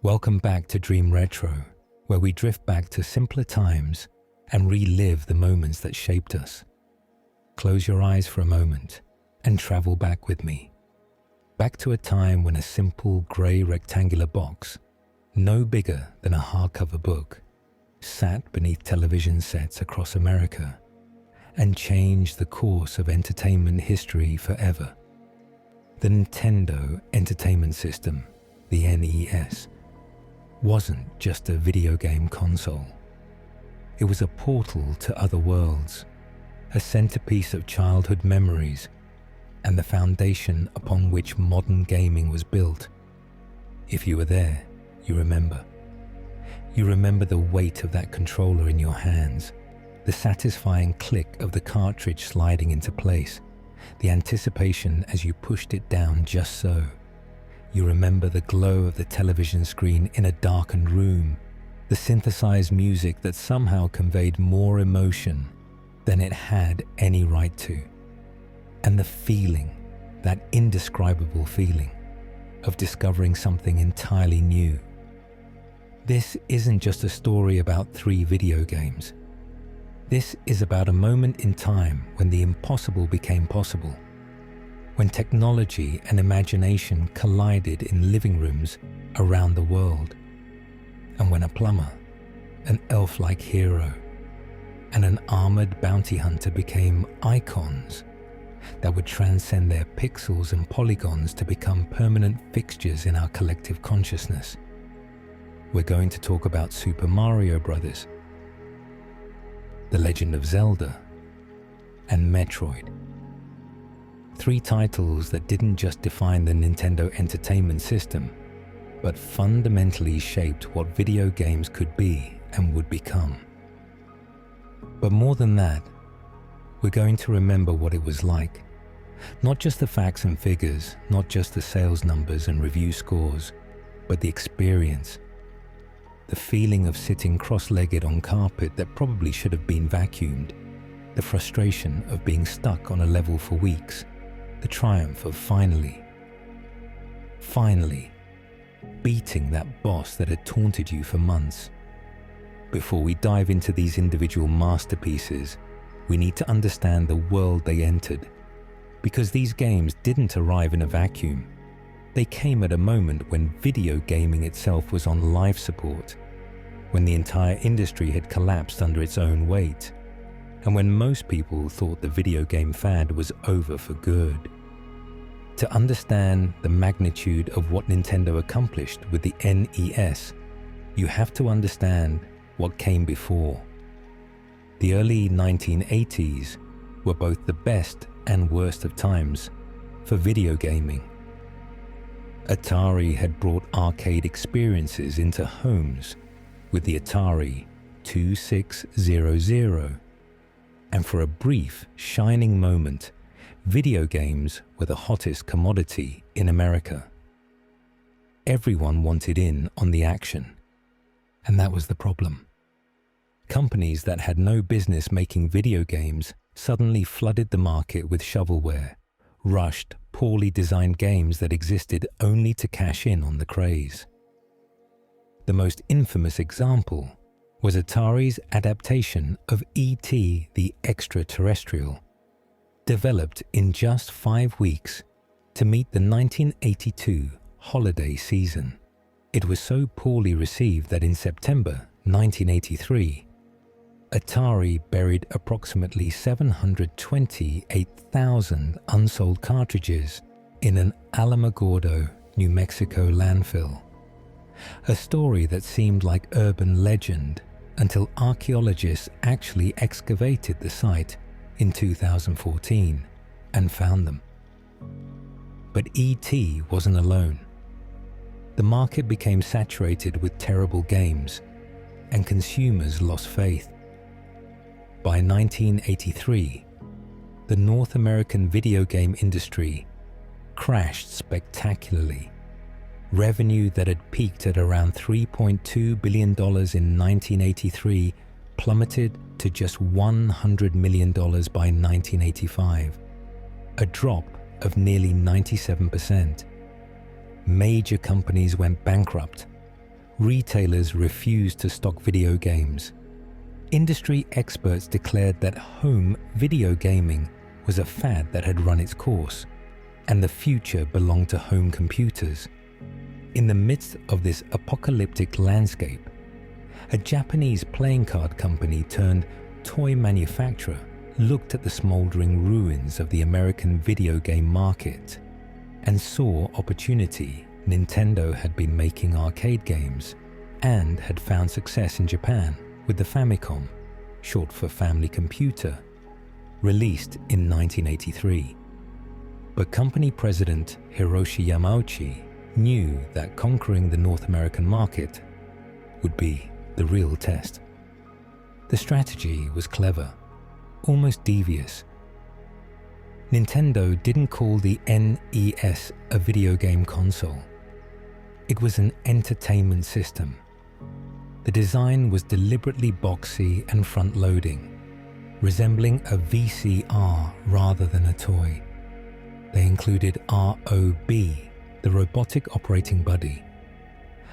Welcome back to Dream Retro, where we drift back to simpler times and relive the moments that shaped us. Close your eyes for a moment and travel back with me. Back to a time when a simple grey rectangular box, no bigger than a hardcover book, sat beneath television sets across America and changed the course of entertainment history forever. The Nintendo Entertainment System, the NES, wasn't just a video game console. It was a portal to other worlds, a centerpiece of childhood memories, and the foundation upon which modern gaming was built. If you were there, you remember. You remember the weight of that controller in your hands, the satisfying click of the cartridge sliding into place, the anticipation as you pushed it down just so. You remember the glow of the television screen in a darkened room, the synthesized music that somehow conveyed more emotion than it had any right to, and the feeling, that indescribable feeling, of discovering something entirely new. This isn't just a story about 3 video games. This is about a moment in time when the impossible became possible, when technology and imagination collided in living rooms around the world, and when a plumber, an elf-like hero, and an armored bounty hunter became icons that would transcend their pixels and polygons to become permanent fixtures in our collective consciousness. We're going to talk about Super Mario Bros., The Legend of Zelda, and Metroid. 3 titles that didn't just define the Nintendo Entertainment System, but fundamentally shaped what video games could be and would become. But more than that, we're going to remember what it was like. Not just the facts and figures, not just the sales numbers and review scores, but the experience. The feeling of sitting cross-legged on carpet that probably should have been vacuumed. The frustration of being stuck on a level for weeks. The triumph of finally beating that boss that had taunted you for months. Before we dive into these individual masterpieces, we need to understand the world they entered, because these games didn't arrive in a vacuum. They came at a moment when video gaming itself was on life support, when the entire industry had collapsed under its own weight, and when most people thought the video game fad was over for good. To understand the magnitude of what Nintendo accomplished with the NES, you have to understand what came before. The early 1980s were both the best and worst of times for video gaming. Atari had brought arcade experiences into homes with the Atari 2600, and for a brief, shining moment, video games were the hottest commodity in America. Everyone wanted in on the action, and that was the problem. Companies that had no business making video games suddenly flooded the market with shovelware, rushed, poorly designed games that existed only to cash in on the craze. The most infamous example was Atari's adaptation of E.T. the Extraterrestrial, developed in just 5 weeks to meet the 1982 holiday season. It was so poorly received that in September 1983, Atari buried approximately 728,000 unsold cartridges in an Alamogordo, New Mexico landfill. A story that seemed like urban legend until archaeologists actually excavated the site in 2014 and found them. But E.T. wasn't alone. The market became saturated with terrible games, and consumers lost faith. By 1983, the North American video game industry crashed spectacularly. Revenue that had peaked at around $3.2 billion in 1983 plummeted to just $100 million by 1985, a drop of nearly 97%. Major companies went bankrupt. retailers refused to stock video games. Industry experts declared that home video gaming was a fad that had run its course, and the future belonged to home computers. In the midst of this apocalyptic landscape, a Japanese playing card company turned toy manufacturer looked at the smoldering ruins of the American video game market and saw opportunity. Nintendo had been making arcade games and had found success in Japan with the Famicom, short for Family Computer, released in 1983. But company president Hiroshi Yamauchi knew that conquering the North American market would be the real test. The strategy was clever, almost devious. Nintendo didn't call the NES a video game console. It was an entertainment system. The design was deliberately boxy and front-loading, resembling a VCR rather than a toy. They included ROB, the Robotic Operating Buddy,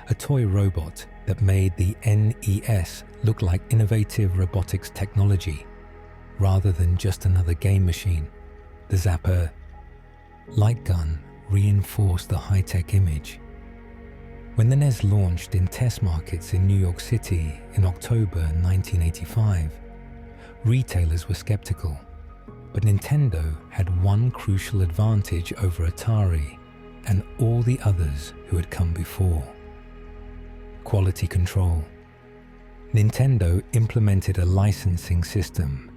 a toy robot that made the NES look like innovative robotics technology rather than just another game machine. The Zapper light gun reinforced the high-tech image. When the NES launched in test markets in New York City in October 1985, retailers were skeptical, but Nintendo had one crucial advantage over Atari and all the others who had come before: quality control. Nintendo implemented a licensing system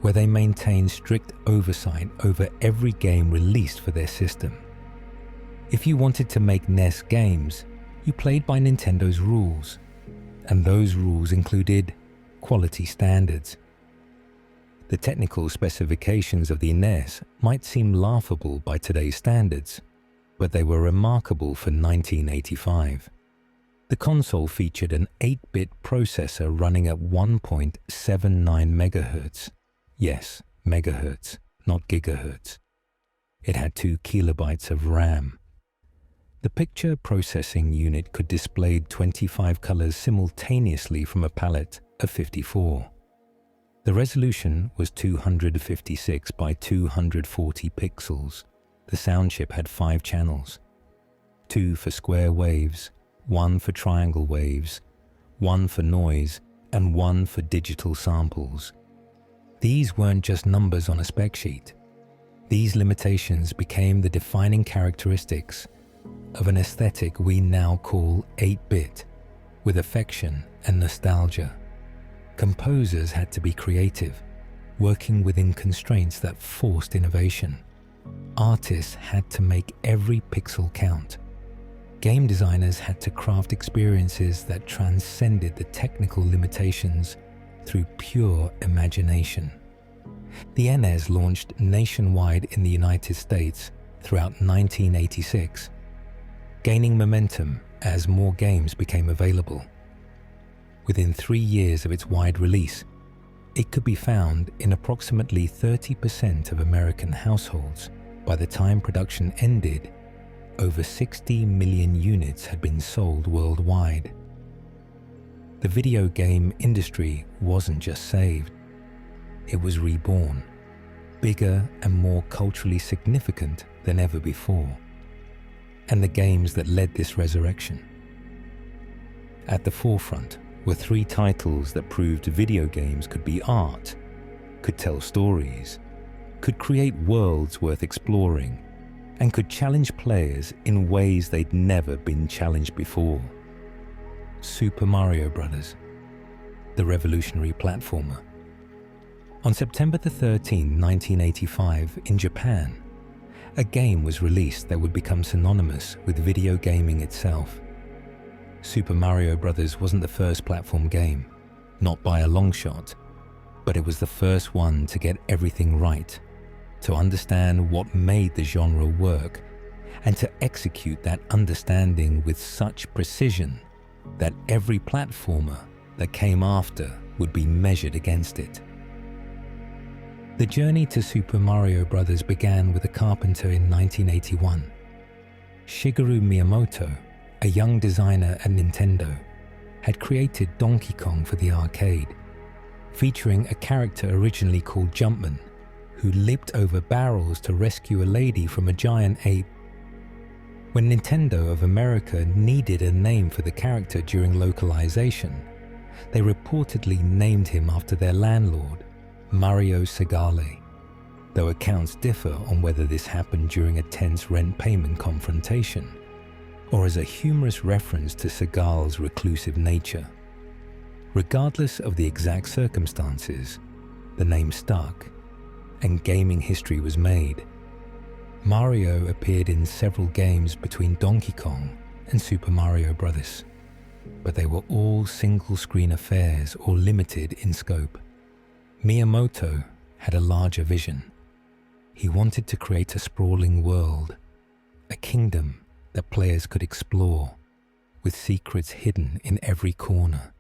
where they maintained strict oversight over every game released for their system. If you wanted to make NES games, you played by Nintendo's rules, and those rules included quality standards. The technical specifications of the NES might seem laughable by today's standards, but they were remarkable for 1985. The console featured an 8-bit processor running at 1.79 MHz. Yes, megahertz, not gigahertz. It had 2 kilobytes of RAM. The picture processing unit could display 25 colors simultaneously from a palette of 54. The resolution was 256 by 240 pixels. The sound chip had 5 channels, 2 for square waves, 1 for triangle waves, 1 for noise, and 1 for digital samples. These weren't just numbers on a spec sheet. These limitations became the defining characteristics of an aesthetic we now call 8-bit, with affection and nostalgia. Composers had to be creative, working within constraints that forced innovation. Artists had to make every pixel count. Game designers had to craft experiences that transcended the technical limitations through pure imagination. The NES launched nationwide in the United States throughout 1986, gaining momentum as more games became available. Within 3 years of its wide release, it could be found in approximately 30% of American households. By the time production ended, over 60 million units had been sold worldwide. The video game industry wasn't just saved, it was reborn, bigger and more culturally significant than ever before. And the games that led this resurrection. At the forefront were 3 titles that proved video games could be art, could tell stories, could create worlds worth exploring, and could challenge players in ways they'd never been challenged before. Super Mario Bros., the revolutionary platformer. On September 13, 1985, in Japan, a game was released that would become synonymous with video gaming itself. Super Mario Bros. Wasn't the first platform game, not by a long shot, but it was the first one to get everything right, to understand what made the genre work, and to execute that understanding with such precision that every platformer that came after would be measured against it. The journey to Super Mario Bros. Began with a carpenter in 1981. Shigeru Miyamoto, a young designer at Nintendo, had created Donkey Kong for the arcade, featuring a character originally called Jumpman, who leaped over barrels to rescue a lady from a giant ape. When Nintendo of America needed a name for the character during localization, they reportedly named him after their landlord, Mario Segale, though accounts differ on whether this happened during a tense rent payment confrontation or as a humorous reference to Segale's reclusive nature. Regardless of the exact circumstances, the name stuck, and gaming history was made. Mario appeared in several games between Donkey Kong and Super Mario Bros., but they were all single-screen affairs or limited in scope. Miyamoto had a larger vision. He wanted to create a sprawling world, a kingdom that players could explore, with secrets hidden in every corner,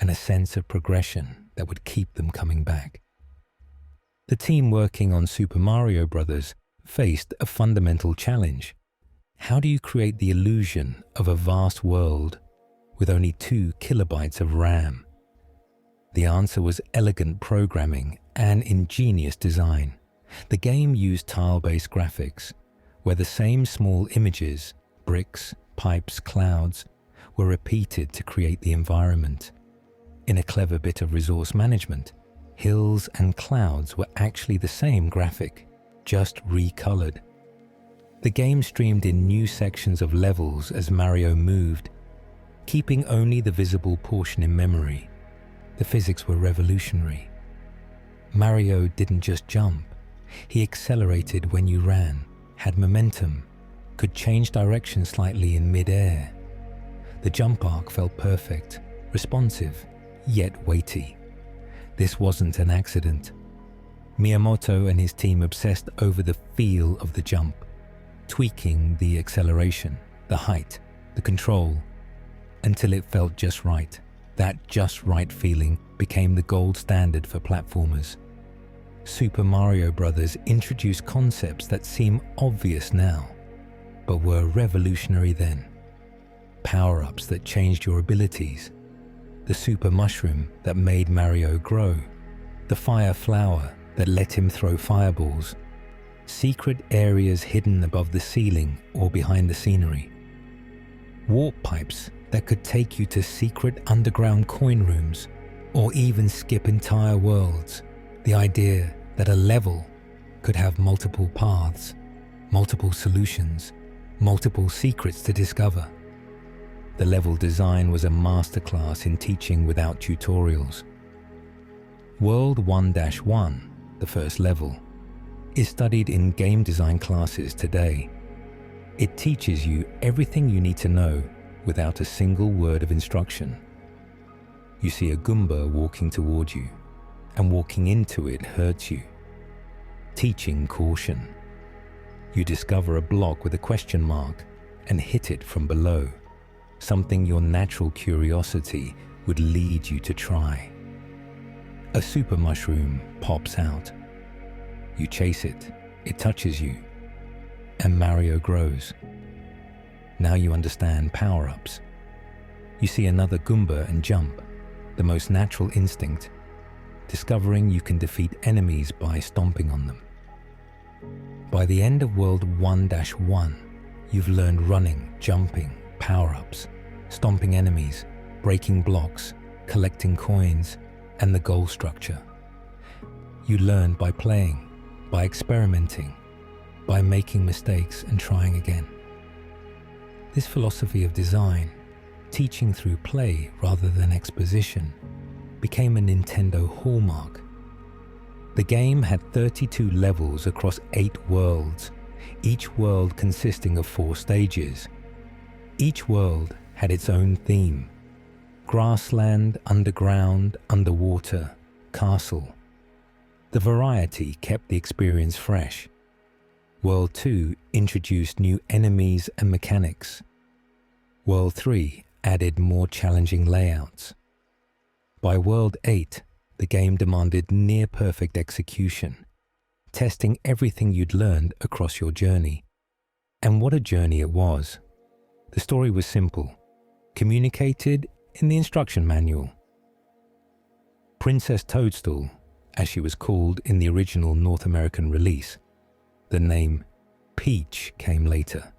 and a sense of progression that would keep them coming back. The team working on Super Mario Bros. Faced a fundamental challenge. How do you create the illusion of a vast world with only 2 kilobytes of RAM? The answer was elegant programming and ingenious design. The game used tile-based graphics, where the same small images, bricks, pipes, clouds, were repeated to create the environment. In a clever bit of resource management, hills and clouds were actually the same graphic, just recolored. The game streamed in new sections of levels as Mario moved, keeping only the visible portion in memory. The physics were revolutionary. Mario didn't just jump. He accelerated when you ran, had momentum, could change direction slightly in mid-air. The jump arc felt perfect, responsive, yet weighty. This wasn't an accident. Miyamoto and his team obsessed over the feel of the jump, tweaking the acceleration, the height, the control, until it felt just right. That just right feeling became the gold standard for platformers. Super Mario Bros. Introduced concepts that seem obvious now, but were revolutionary then. Power-ups that changed your abilities, the super mushroom that made Mario grow, the fire flower that let him throw fireballs, secret areas hidden above the ceiling or behind the scenery, warp pipes that could take you to secret underground coin rooms or even skip entire worlds. The idea that a level could have multiple paths, multiple solutions, multiple secrets to discover. The level design was a masterclass in teaching without tutorials. World 1-1, the first level, is studied in game design classes today. It teaches you everything you need to know without a single word of instruction. You see a Goomba walking toward you, and walking into it hurts you, teaching caution. You discover a block with a question mark and hit it from below, something your natural curiosity would lead you to try. A super mushroom pops out. You chase it, it touches you, and Mario grows. Now you understand power-ups. You see another Goomba and jump, the most natural instinct, discovering you can defeat enemies by stomping on them. By the end of World 1-1, you've learned running, jumping, power-ups, stomping enemies, breaking blocks, collecting coins, and the goal structure. You learn by playing, by experimenting, by making mistakes and trying again. This philosophy of design, teaching through play rather than exposition, became a Nintendo hallmark. The game had 32 levels across 8 worlds, each world consisting of 4 stages. Each world had its own theme: grassland, underground, underwater, castle. The variety kept the experience fresh. World 2 introduced new enemies and mechanics. World 3 added more challenging layouts. By World 8, the game demanded near-perfect execution, testing everything you'd learned across your journey. And what a journey it was. The story was simple, communicated in the instruction manual. Princess Toadstool, as she was called in the original North American release, the name Peach came later,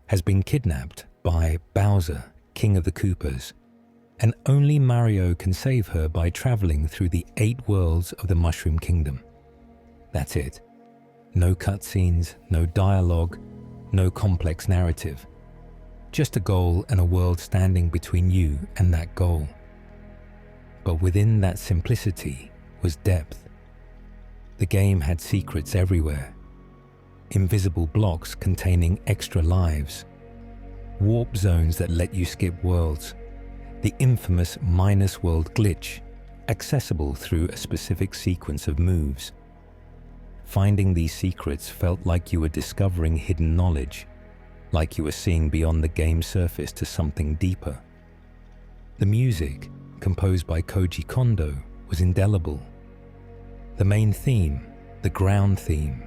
has been kidnapped by Bowser, King of the Koopas, and only Mario can save her by traveling through the 8 worlds of the Mushroom Kingdom. That's it. No cutscenes, no dialogue, no complex narrative. Just a goal and a world standing between you and that goal. But within that simplicity was depth. The game had secrets everywhere. Invisible blocks containing extra lives. Warp zones that let you skip worlds. The infamous minus world glitch, accessible through a specific sequence of moves. Finding these secrets felt like you were discovering hidden knowledge, like you were seeing beyond the game's surface to something deeper. The music, composed by Koji Kondo, was indelible. The main theme, the ground theme,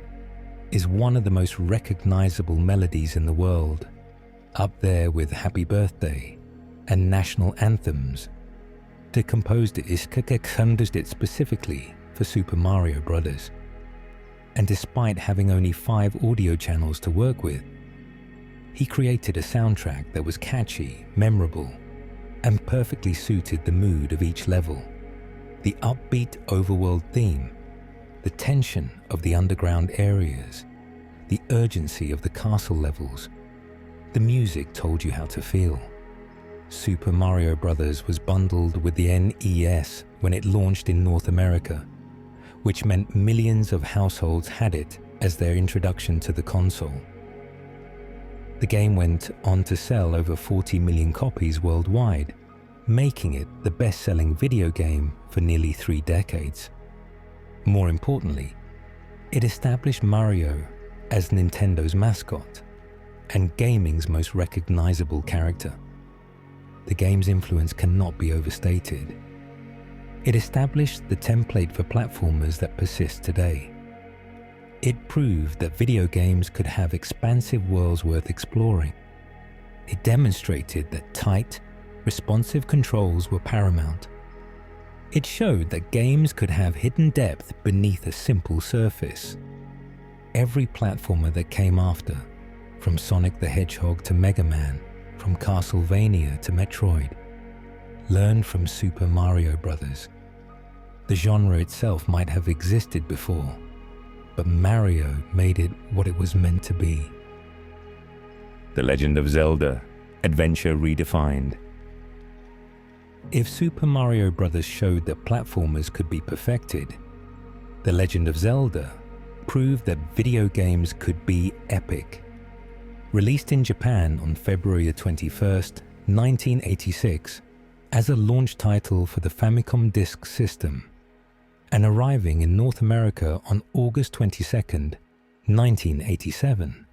is one of the most recognizable melodies in the world, up there with Happy Birthday and national anthems. They composed it specifically for Super Mario Bros. And despite having only 5 audio channels to work with, he created a soundtrack that was catchy, memorable, and perfectly suited the mood of each level. The upbeat overworld theme, the tension of the underground areas, the urgency of the castle levels. The music told you how to feel. Super Mario Bros. Was bundled with the NES when it launched in North America, which meant millions of households had it as their introduction to the console. The game went on to sell over 40 million copies worldwide, making it the best-selling video game for nearly 3 decades. More importantly, it established Mario as Nintendo's mascot and gaming's most recognizable character. The game's influence cannot be overstated. It established the template for platformers that persist today. It proved that video games could have expansive worlds worth exploring. It demonstrated that tight, responsive controls were paramount. It showed that games could have hidden depth beneath a simple surface. Every platformer that came after, from Sonic the Hedgehog to Mega Man, from Castlevania to Metroid, learned from Super Mario Bros. The genre itself might have existed before, but Mario made it what it was meant to be. The Legend of Zelda, Adventure Redefined. If Super Mario Bros. Showed that platformers could be perfected, The Legend of Zelda proved that video games could be epic. Released in Japan on February 21st, 1986, as a launch title for the Famicom Disk System, and arriving in North America on August 22nd, 1987.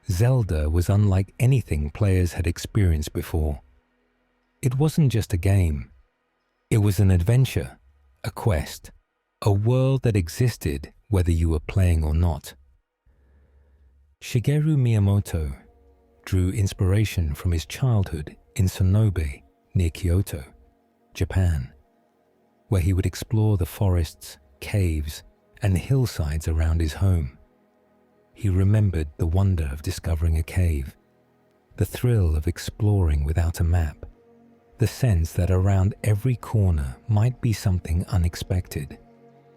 Zelda was unlike anything players had experienced before. It wasn't just a game. It was an adventure, a quest, a world that existed whether you were playing or not. Shigeru Miyamoto drew inspiration from his childhood in Sonobe, near Kyoto, Japan, where he would explore the forests, caves, and hillsides around his home. He remembered the wonder of discovering a cave, the thrill of exploring without a map, the sense that around every corner might be something unexpected.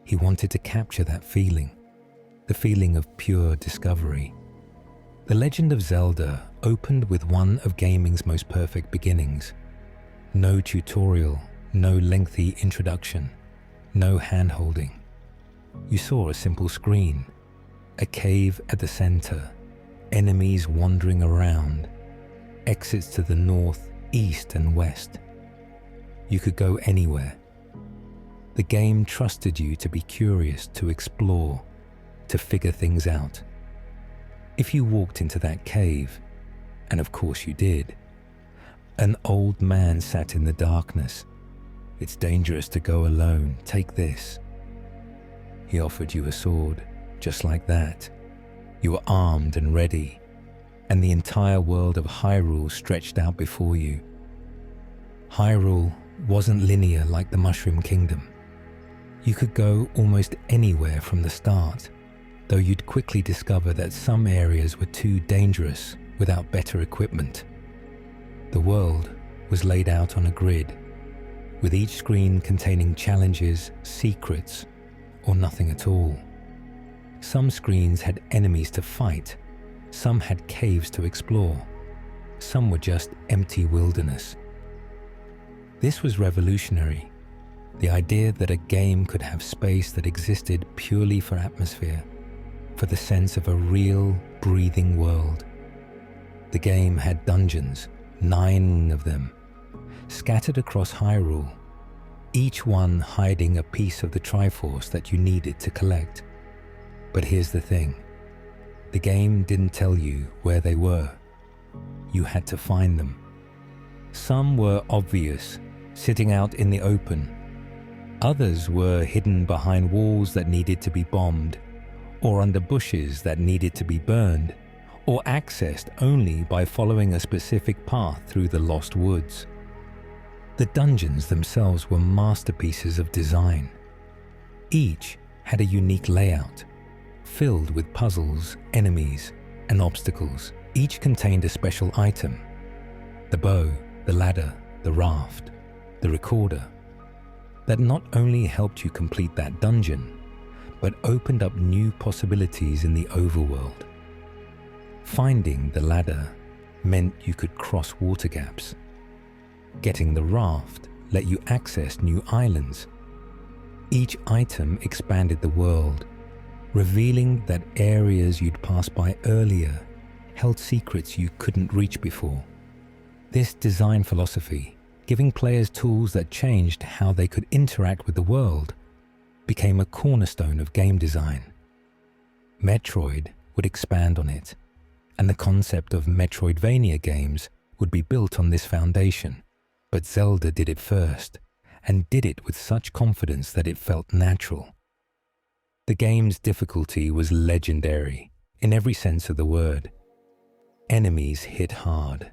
He wanted to capture that feeling, the feeling of pure discovery. The Legend of Zelda opened with one of gaming's most perfect beginnings. No tutorial, no lengthy introduction, no hand-holding. You saw a simple screen, a cave at the center, enemies wandering around, exits to the north, east, and west. You could go anywhere. The game trusted you to be curious, to explore, to figure things out. If you walked into that cave, and of course you did, an old man sat in the darkness. "It's dangerous to go alone, take this." He offered you a sword, just like that. You were armed and ready, and the entire world of Hyrule stretched out before you. Hyrule wasn't linear like the Mushroom Kingdom. You could go almost anywhere from the start, though you'd quickly discover that some areas were too dangerous without better equipment. The world was laid out on a grid, with each screen containing challenges, secrets, or nothing at all. Some screens had enemies to fight, some had caves to explore, some were just empty wilderness. This was revolutionary, the idea that a game could have space that existed purely for atmosphere, for the sense of a real, breathing world. The game had dungeons, 9 of them, scattered across Hyrule, each one hiding a piece of the Triforce that you needed to collect. But here's the thing, the game didn't tell you where they were. You had to find them. Some were obvious, sitting out in the open. Others were hidden behind walls that needed to be bombed, or under bushes that needed to be burned, or accessed only by following a specific path through the lost woods. The dungeons themselves were masterpieces of design. Each had a unique layout, filled with puzzles, enemies, and obstacles. Each contained a special item: the bow, the ladder, the raft, the recorder, that not only helped you complete that dungeon, but opened up new possibilities in the overworld. Finding the ladder meant you could cross water gaps. Getting the raft let you access new islands. Each item expanded the world, revealing that areas you'd passed by earlier held secrets you couldn't reach before. This design philosophy, giving players tools that changed how they could interact with the world, became a cornerstone of game design. Metroid would expand on it, and the concept of Metroidvania games would be built on this foundation. But Zelda did it first, and did it with such confidence that it felt natural. The game's difficulty was legendary, in every sense of the word. Enemies hit hard.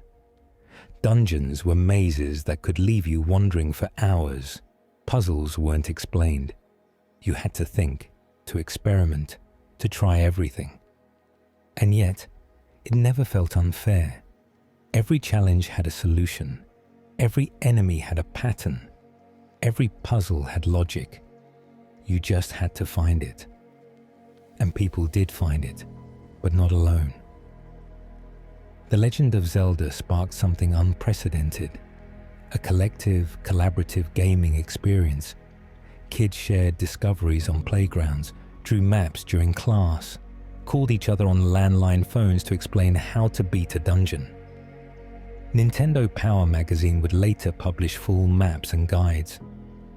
Dungeons were mazes that could leave you wandering for hours. Puzzles weren't explained. You had to think, to experiment, to try everything. And yet, it never felt unfair. Every challenge had a solution. Every enemy had a pattern. Every puzzle had logic. You just had to find it. And people did find it, but not alone. The Legend of Zelda sparked something unprecedented, a collective, collaborative gaming experience. Kids shared discoveries on playgrounds, drew maps during class, called each other on landline phones to explain how to beat a dungeon. Nintendo Power magazine would later publish full maps and guides,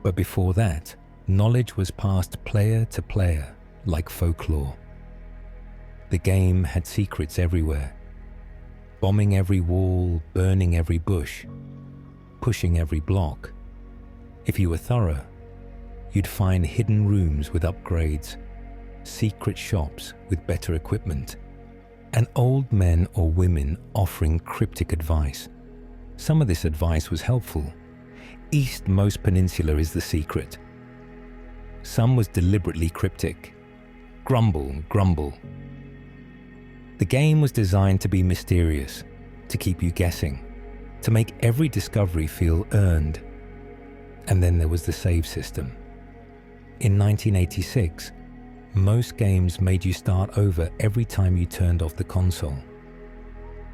but before that, knowledge was passed player to player like folklore. The game had secrets everywhere, bombing every wall, burning every bush, pushing every block. If you were thorough, you'd find hidden rooms with upgrades, secret shops with better equipment, and old men or women offering cryptic advice. Some of this advice was helpful. Eastmost Peninsula is the secret. Some was deliberately cryptic. Grumble, grumble. The game was designed to be mysterious, to keep you guessing, to make every discovery feel earned. And then there was the save system. In 1986, most games made you start over every time you turned off the console.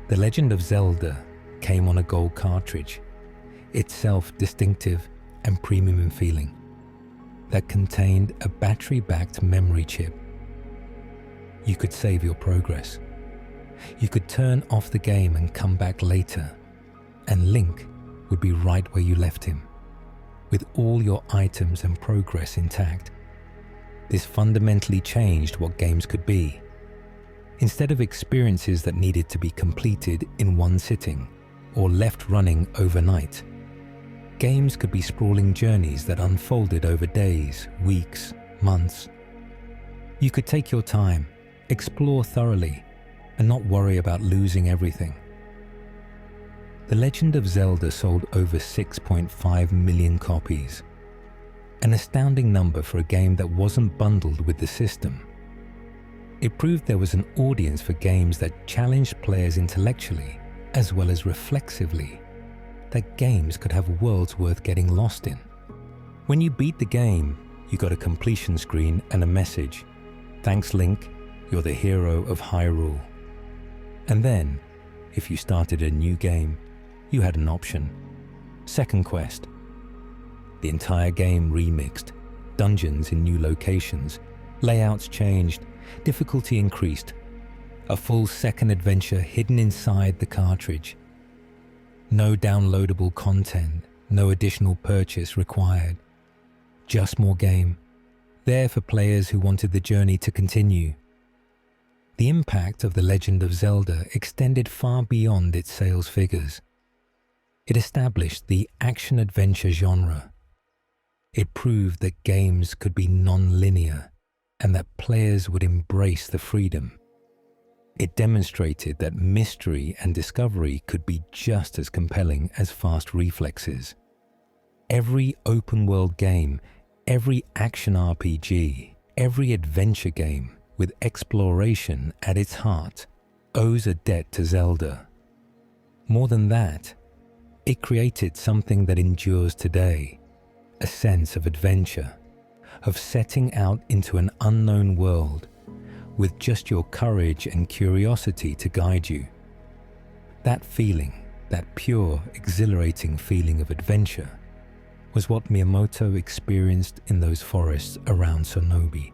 The Legend of Zelda came on a gold cartridge, itself distinctive and premium in feeling, that contained a battery-backed memory chip. You could save your progress. You could turn off the game and come back later, and Link would be right where you left him, with all your items and progress intact. This fundamentally changed what games could be. Instead of experiences that needed to be completed in one sitting or left running overnight, games could be sprawling journeys that unfolded over days, weeks, months. You could take your time, explore thoroughly, and not worry about losing everything. The Legend of Zelda sold over 6.5 million copies, an astounding number for a game that wasn't bundled with the system. It proved there was an audience for games that challenged players intellectually as well as reflexively, that games could have worlds worth getting lost in. When you beat the game, you got a completion screen and a message. Thanks, Link, you're the hero of Hyrule. And then, if you started a new game, you had an option. Second quest. The entire game remixed, dungeons in new locations, layouts changed, difficulty increased. A full second adventure hidden inside the cartridge. No downloadable content, no additional purchase required. Just more game, there for players who wanted the journey to continue. The impact of The Legend of Zelda extended far beyond its sales figures. It established the action-adventure genre. It proved that games could be non-linear and that players would embrace the freedom. It demonstrated that mystery and discovery could be just as compelling as fast reflexes. Every open-world game, every action RPG, every adventure game with exploration at its heart owes a debt to Zelda. More than that, it created something that endures today, a sense of adventure, of setting out into an unknown world with just your courage and curiosity to guide you. That feeling, that pure, exhilarating feeling of adventure, was what Miyamoto experienced in those forests around Sonobe.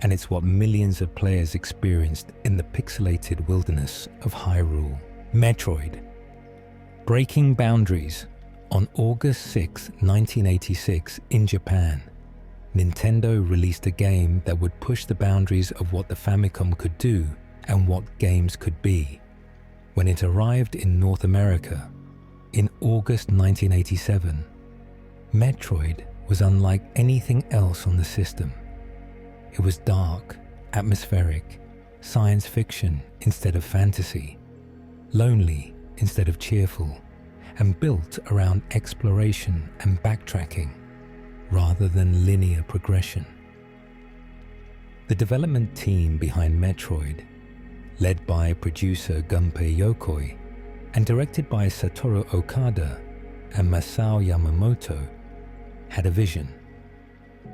And it's what millions of players experienced in the pixelated wilderness of Hyrule. Metroid. Breaking boundaries. On August 6, 1986, in Japan, Nintendo released a game that would push the boundaries of what the Famicom could do and what games could be. When it arrived in North America, in August 1987, Metroid was unlike anything else on the system. It was dark, atmospheric, science fiction instead of fantasy, lonely instead of cheerful, and built around exploration and backtracking rather than linear progression. The development team behind Metroid, led by producer Gunpei Yokoi and directed by Satoru Okada and Masao Yamamoto, had a vision.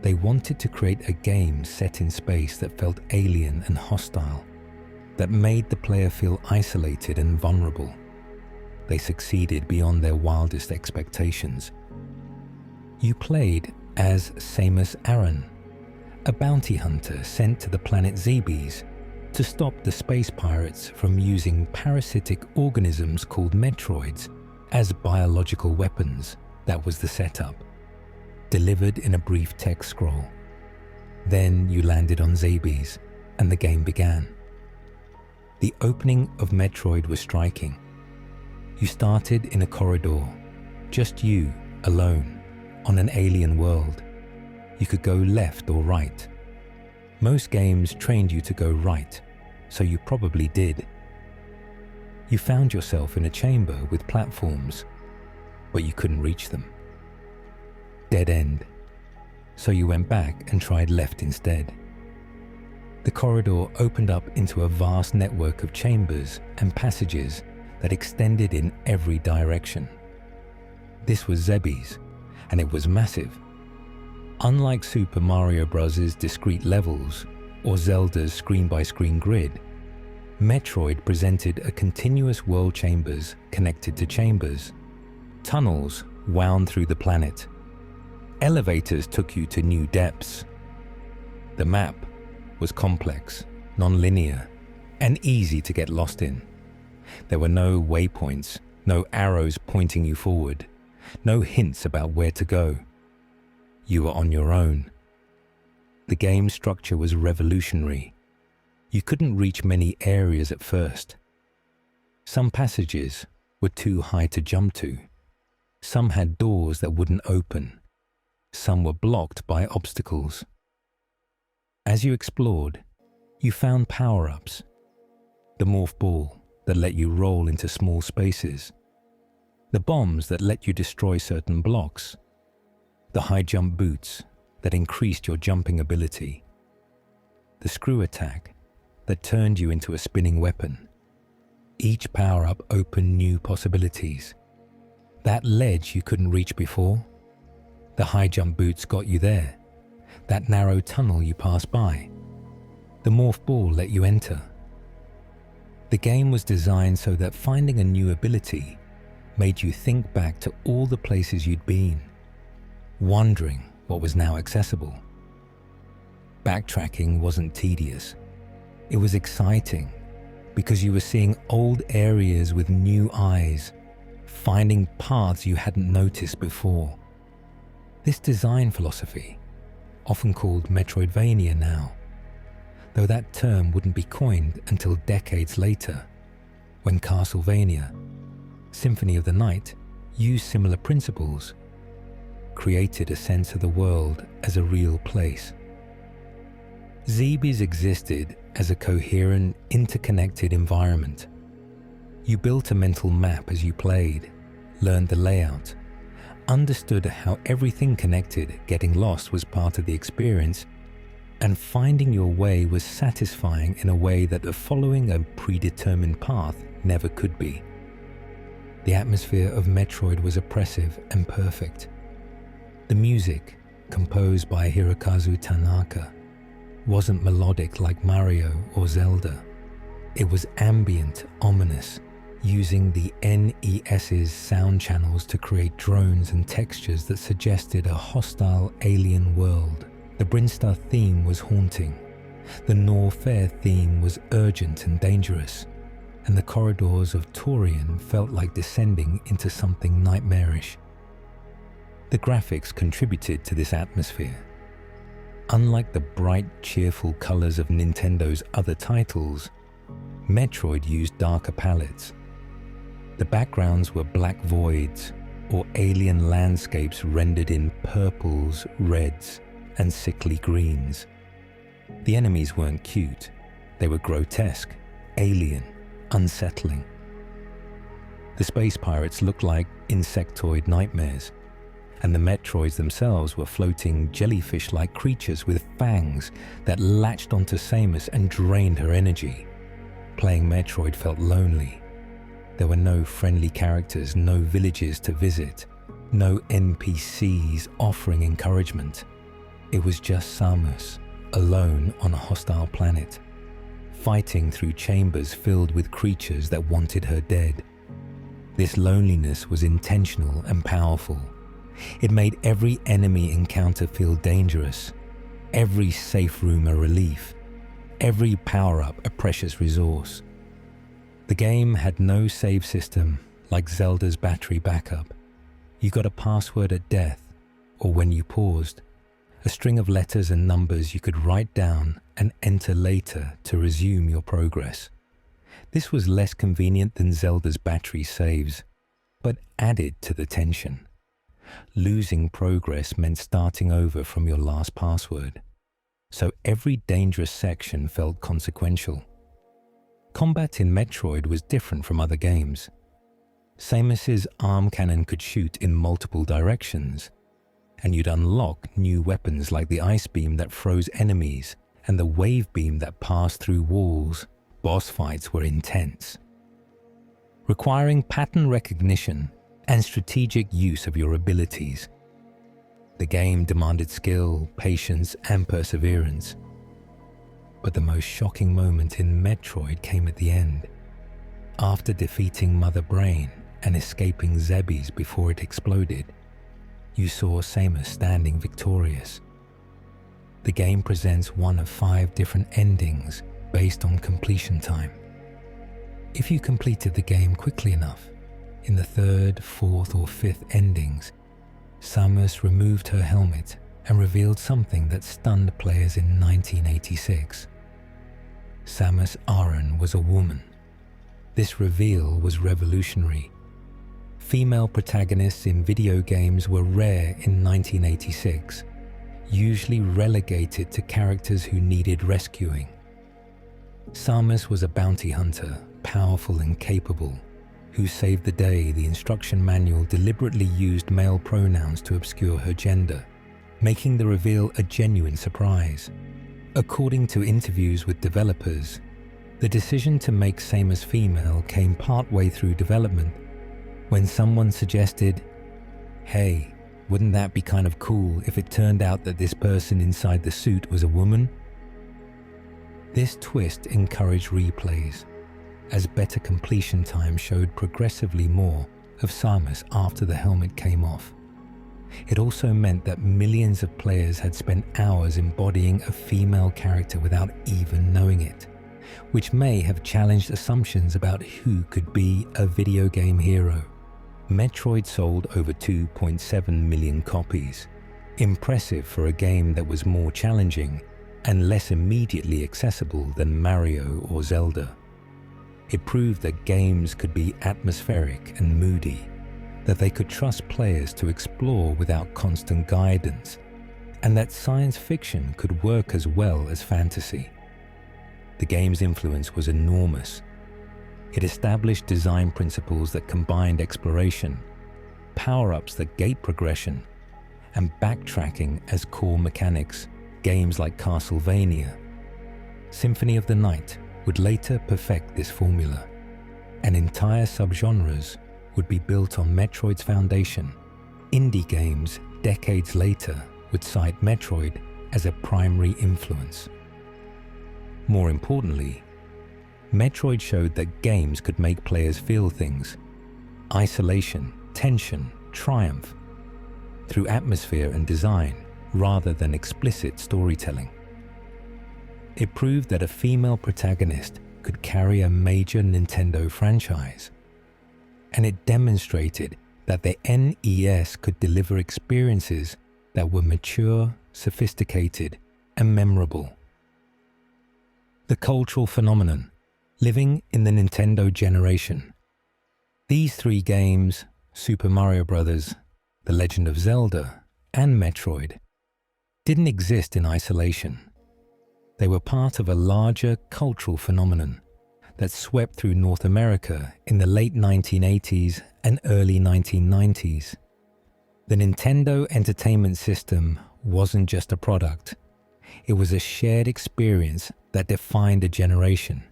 They wanted to create a game set in space that felt alien and hostile, that made the player feel isolated and vulnerable. They succeeded beyond their wildest expectations. You played as Samus Aran, a bounty hunter sent to the planet Zebes to stop the space pirates from using parasitic organisms called Metroids as biological weapons. That was the setup, delivered in a brief text scroll. Then you landed on Zebes, and the game began. The opening of Metroid was striking. You started in a corridor, just you, alone, on an alien world. You could go left or right. Most games trained you to go right, so you probably did. You found yourself in a chamber with platforms, but you couldn't reach them. Dead end. So you went back and tried left instead. The corridor opened up into a vast network of chambers and passages that extended in every direction. This was Zebes, and it was massive. Unlike Super Mario Bros.'s discrete levels or Zelda's screen-by-screen grid, Metroid presented a continuous world chambers connected to chambers. Tunnels wound through the planet. Elevators took you to new depths. The map was complex, non-linear, and easy to get lost in. There were no waypoints, no arrows pointing you forward, no hints about where to go. You were on your own. The game structure was revolutionary. You couldn't reach many areas at first. Some passages were too high to jump to. Some had doors that wouldn't open. Some were blocked by obstacles. As you explored, you found power-ups. The morph ball that let you roll into small spaces, the bombs that let you destroy certain blocks, the high jump boots that increased your jumping ability, the screw attack that turned you into a spinning weapon. Each power-up opened new possibilities. That ledge you couldn't reach before, the high jump boots got you there. That narrow tunnel you passed by, the morph ball let you enter. The game was designed so that finding a new ability made you think back to all the places you'd been, wondering what was now accessible. Backtracking wasn't tedious. It was exciting because you were seeing old areas with new eyes, finding paths you hadn't noticed before. This design philosophy, often called Metroidvania now, though that term wouldn't be coined until decades later, when Castlevania, Symphony of the Night used similar principles, created a sense of the world as a real place. Zebes existed as a coherent, interconnected environment. You built a mental map as you played, learned the layout, understood how everything connected. Getting lost was part of the experience, and finding your way was satisfying in a way that following a predetermined path never could be. The atmosphere of Metroid was oppressive and perfect. The music, composed by Hirokazu Tanaka, wasn't melodic like Mario or Zelda. It was ambient, ominous, using the NES's sound channels to create drones and textures that suggested a hostile alien world. The Brinstar theme was haunting. The Norfair theme was urgent and dangerous, and the corridors of Torian felt like descending into something nightmarish. The graphics contributed to this atmosphere. Unlike the bright, cheerful colors of Nintendo's other titles, Metroid used darker palettes. The backgrounds were black voids or alien landscapes rendered in purples, reds, and sickly greens. The enemies weren't cute. They were grotesque, alien, unsettling. The space pirates looked like insectoid nightmares, and the Metroids themselves were floating jellyfish-like creatures with fangs that latched onto Samus and drained her energy. Playing Metroid felt lonely. There were no friendly characters, no villages to visit, no NPCs offering encouragement. It was just Samus, alone on a hostile planet, fighting through chambers filled with creatures that wanted her dead. This loneliness was intentional and powerful. It made every enemy encounter feel dangerous, every safe room a relief, every power-up a precious resource. The game had no save system like Zelda's battery backup. You got a password at death, or when you paused, a string of letters and numbers you could write down and enter later to resume your progress. This was less convenient than Zelda's battery saves, but added to the tension. Losing progress meant starting over from your last password, so every dangerous section felt consequential. Combat in Metroid was different from other games. Samus's arm cannon could shoot in multiple directions, and you'd unlock new weapons like the ice beam that froze enemies and the wave beam that passed through walls. Boss fights were intense, requiring pattern recognition and strategic use of your abilities. The game demanded skill, patience, and perseverance. But the most shocking moment in Metroid came at the end. After defeating Mother Brain and escaping Zebes before it exploded, you saw Samus standing victorious. The game presents one of 5 different endings based on completion time. If you completed the game quickly enough, in the 3rd, 4th, or 5th endings, Samus removed her helmet and revealed something that stunned players in 1986. Samus Aran was a woman. This reveal was revolutionary. Female protagonists in video games were rare in 1986, usually relegated to characters who needed rescuing. Samus was a bounty hunter, powerful and capable. who saved the day, the instruction manual deliberately used male pronouns to obscure her gender, making the reveal a genuine surprise. According to interviews with developers, the decision to make same as female came partway through development when someone suggested, "Hey, wouldn't that be kind of cool if it turned out that this person inside the suit was a woman?" This twist encouraged replays, as better completion time showed progressively more of Samus after the helmet came off. It also meant that millions of players had spent hours embodying a female character without even knowing it, which may have challenged assumptions about who could be a video game hero. Metroid sold over 2.7 million copies, impressive for a game that was more challenging and less immediately accessible than Mario or Zelda. It proved that games could be atmospheric and moody, that they could trust players to explore without constant guidance, and that science fiction could work as well as fantasy. The game's influence was enormous. It established design principles that combined exploration, power-ups that gate progression, and backtracking as core mechanics. Games like Castlevania, Symphony of the Night would later perfect this formula, and entire subgenres would be built on Metroid's foundation. Indie games decades later would cite Metroid as a primary influence. More importantly, Metroid showed that games could make players feel things: isolation, tension, triumph, through atmosphere and design, rather than explicit storytelling. It proved that a female protagonist could carry a major Nintendo franchise, and it demonstrated that the NES could deliver experiences that were mature, sophisticated, and memorable. The cultural phenomenon, living in the Nintendo generation. These three games, Super Mario Bros., The Legend of Zelda, and Metroid, didn't exist in isolation. They were part of a larger cultural phenomenon that swept through North America in the late 1980s and early 1990s. The Nintendo Entertainment System wasn't just a product. It was a shared experience that defined a generation.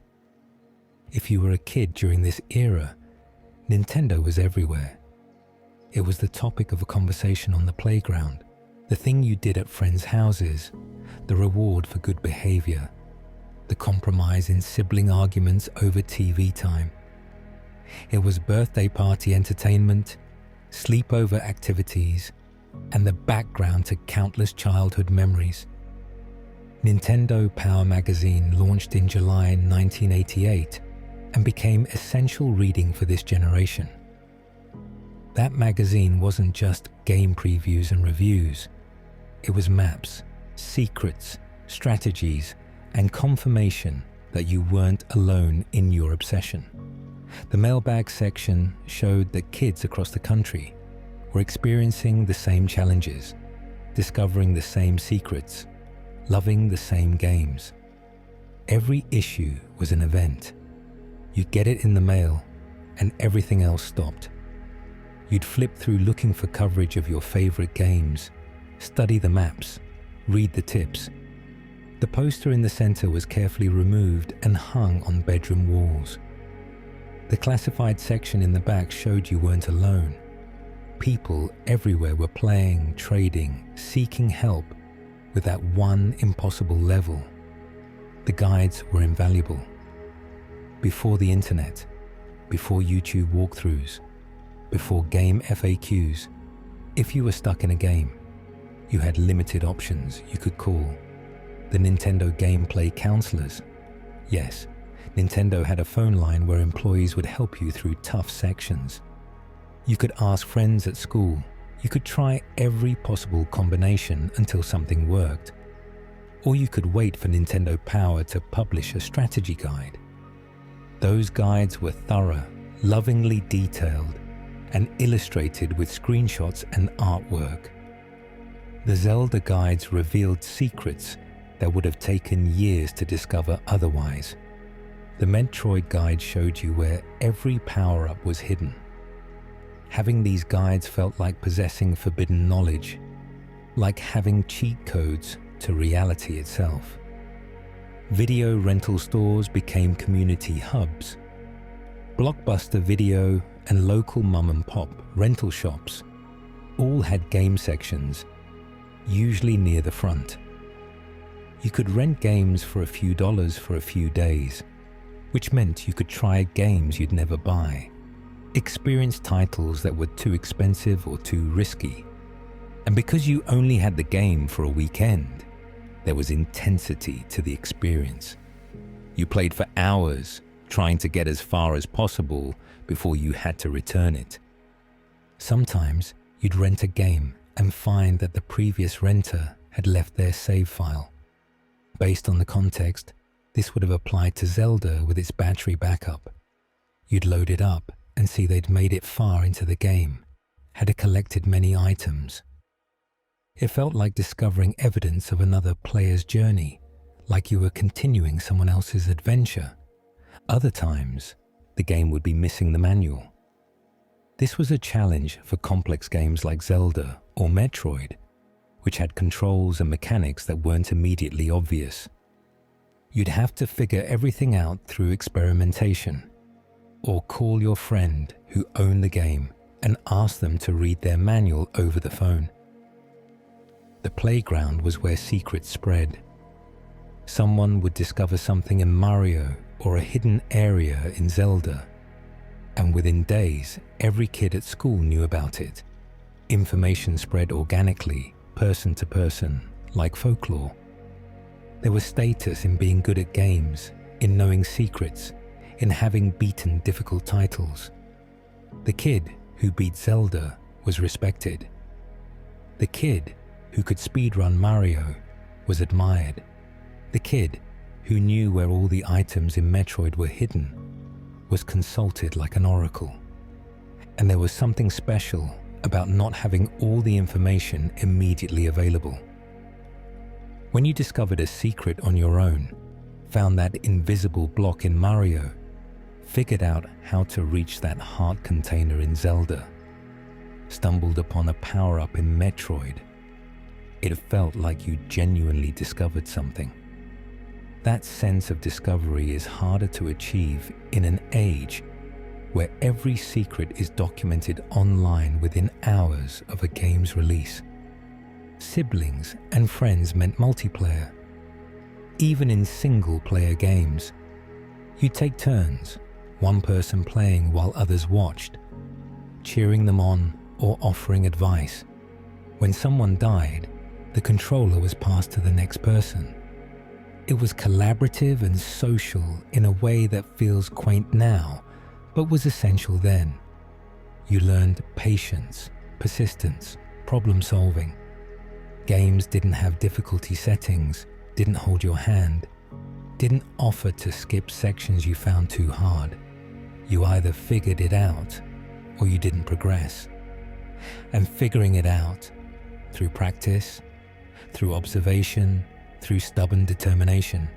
If you were a kid during this era, Nintendo was everywhere. It was the topic of a conversation on the playground, the thing you did at friends' houses, the reward for good behavior, the compromise in sibling arguments over TV time. It was birthday party entertainment, sleepover activities, and the background to countless childhood memories. Nintendo Power Magazine launched in July 1988 and became essential reading for this generation. That magazine wasn't just game previews and reviews. It was maps, secrets, strategies, and confirmation that you weren't alone in your obsession. The mailbag section showed that kids across the country were experiencing the same challenges, discovering the same secrets, loving the same games. Every issue was an event. You'd get it in the mail, and everything else stopped. You'd flip through looking for coverage of your favorite games, study the maps, read the tips. The poster in the center was carefully removed and hung on bedroom walls. The classified section in the back showed you weren't alone. People everywhere were playing, trading, seeking help with that one impossible level. The guides were invaluable. Before the internet, before YouTube walkthroughs, before game FAQs, if you were stuck in a game, you had limited options you could call. The Nintendo gameplay counselors. Yes, Nintendo had a phone line where employees would help you through tough sections. You could ask friends at school. You could try every possible combination until something worked. Or you could wait for Nintendo Power to publish a strategy guide. Those guides were thorough, lovingly detailed, and illustrated with screenshots and artwork. The Zelda guides revealed secrets that would have taken years to discover otherwise. The Metroid guide showed you where every power-up was hidden. Having these guides felt like possessing forbidden knowledge, like having cheat codes to reality itself. Video rental stores became community hubs. Blockbuster Video and local mom-and-pop rental shops all had game sections, usually near the front. You could rent games for a few dollars for a few days, which meant you could try games you'd never buy, experience titles that were too expensive or too risky. And because you only had the game for a weekend, there was intensity to the experience. You played for hours, trying to get as far as possible before you had to return it. Sometimes you'd rent a game and find that the previous renter had left their save file. Based on the context, this would have applied to Zelda with its battery backup. You'd load it up and see they'd made it far into the game, had collected many items. It felt like discovering evidence of another player's journey, like you were continuing someone else's adventure. Other times, the game would be missing the manual. This was a challenge for complex games like Zelda or Metroid, which had controls and mechanics that weren't immediately obvious. You'd have to figure everything out through experimentation, or call your friend who owned the game and ask them to read their manual over the phone. The playground was where secrets spread. Someone would discover something in Mario or a hidden area in Zelda, and within days, every kid at school knew about it. Information spread organically, person to person, like folklore. There was status in being good at games, in knowing secrets, in having beaten difficult titles. The kid who beat Zelda was respected. The kid who could speedrun Mario was admired. The kid who knew where all the items in Metroid were hidden was consulted like an oracle. And there was something special about not having all the information immediately available. When you discovered a secret on your own, found that invisible block in Mario, figured out how to reach that heart container in Zelda, stumbled upon a power-up in Metroid, it felt like you genuinely discovered something. That sense of discovery is harder to achieve in an age where every secret is documented online within hours of a game's release. Siblings and friends meant multiplayer. Even in single-player games, you'd take turns, one person playing while others watched, cheering them on or offering advice. When someone died, the controller was passed to the next person. It was collaborative and social in a way that feels quaint now, but was essential then. You learned patience, persistence, problem solving. Games didn't have difficulty settings, didn't hold your hand, didn't offer to skip sections you found too hard. You either figured it out or you didn't progress. And figuring it out, through practice, through observation, through stubborn determination,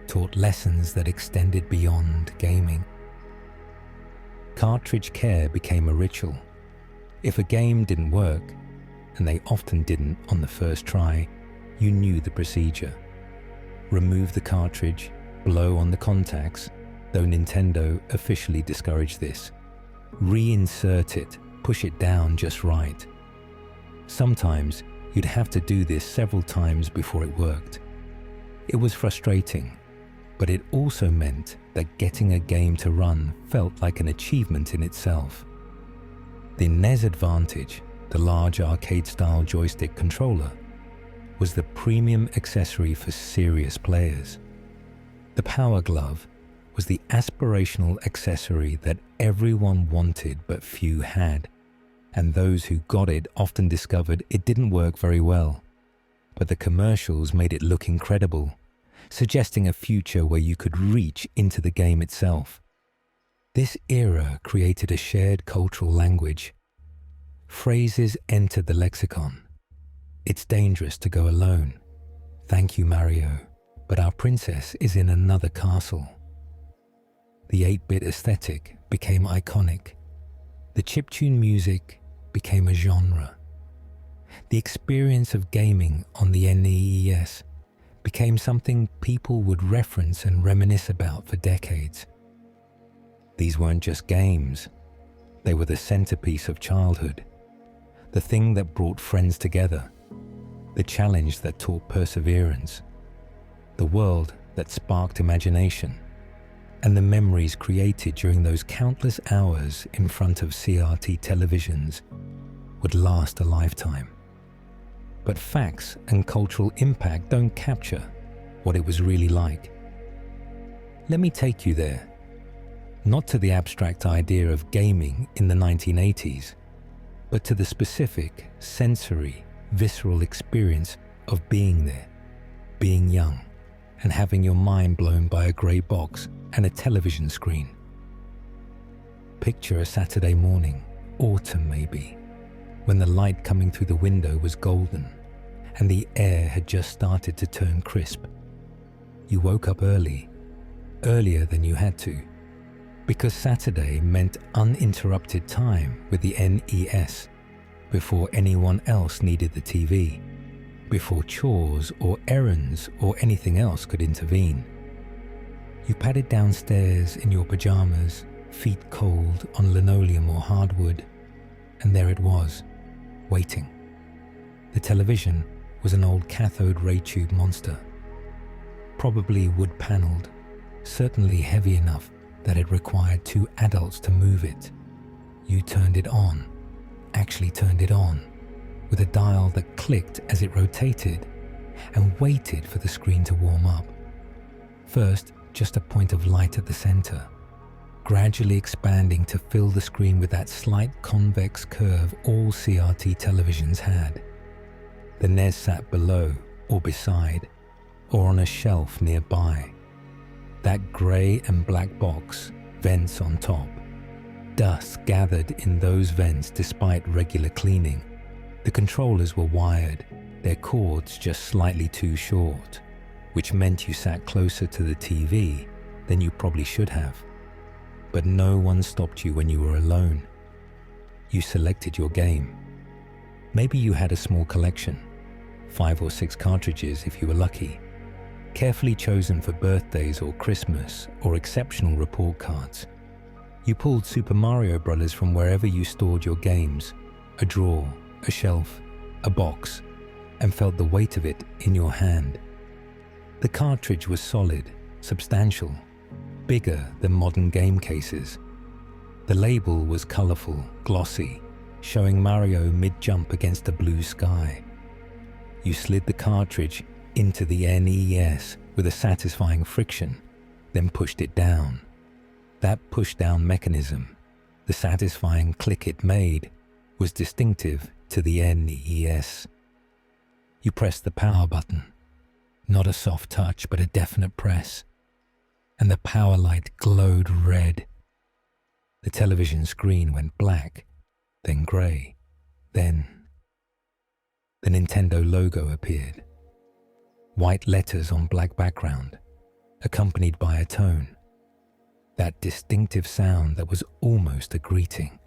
taught lessons that extended beyond gaming. Cartridge care became a ritual. If a game didn't work, and they often didn't on the first try, you knew the procedure. Remove the cartridge, blow on the contacts, though Nintendo officially discouraged this. Reinsert it, push it down just right. Sometimes you'd have to do this several times before it worked. It was frustrating, but it also meant that getting a game to run felt like an achievement in itself. The NES Advantage, the large arcade-style joystick controller, was the premium accessory for serious players. The Power Glove was the aspirational accessory that everyone wanted but few had, and those who got it often discovered it didn't work very well. But the commercials made it look incredible, suggesting a future where you could reach into the game itself. This era created a shared cultural language. Phrases entered the lexicon. It's dangerous to go alone. Thank you, Mario, but our princess is in another castle. The 8-bit aesthetic became iconic. The chiptune music became a genre. The experience of gaming on the NES became something people would reference and reminisce about for decades. These weren't just games. They were the centerpiece of childhood, the thing that brought friends together, the challenge that taught perseverance, the world that sparked imagination, and the memories created during those countless hours in front of CRT televisions would last a lifetime. But facts and cultural impact don't capture what it was really like. Let me take you there, not to the abstract idea of gaming in the 1980s, but to the specific, sensory, visceral experience of being there, being young, and having your mind blown by a grey box and a television screen. Picture a Saturday morning, autumn maybe, when the light coming through the window was golden and the air had just started to turn crisp. You woke up early, earlier than you had to, because Saturday meant uninterrupted time with the NES before anyone else needed the TV, before chores or errands or anything else could intervene. You padded downstairs in your pajamas, feet cold on linoleum or hardwood, and there it was, waiting. The television was an old cathode ray tube monster, probably wood-paneled, certainly heavy enough that it required 2 adults to move it. You turned it on, actually turned it on, with a dial that clicked as it rotated, and waited for the screen to warm up. First, just a point of light at the center, gradually expanding to fill the screen with that slight convex curve all CRT televisions had. The NES sat below or beside, or on a shelf nearby. That grey and black box, vents on top. Dust gathered in those vents despite regular cleaning. The controllers were wired, their cords just slightly too short, which meant you sat closer to the TV than you probably should have. But no one stopped you when you were alone. You selected your game. Maybe you had a small collection, 5 or 6 cartridges if you were lucky, carefully chosen for birthdays or Christmas or exceptional report cards. You pulled Super Mario Bros. From wherever you stored your games, a drawer, a shelf, a box, and felt the weight of it in your hand. The cartridge was solid, substantial, bigger than modern game cases. The label was colorful, glossy, showing Mario mid-jump against a blue sky. You slid the cartridge into the NES with a satisfying friction, then pushed it down. That push-down mechanism, the satisfying click it made, was distinctive to the NES. You pressed the power button, not a soft touch but a definite press, and the power light glowed red. The television screen went black, then grey, then the Nintendo logo appeared. White letters on black background, accompanied by a tone. That distinctive sound that was almost a greeting,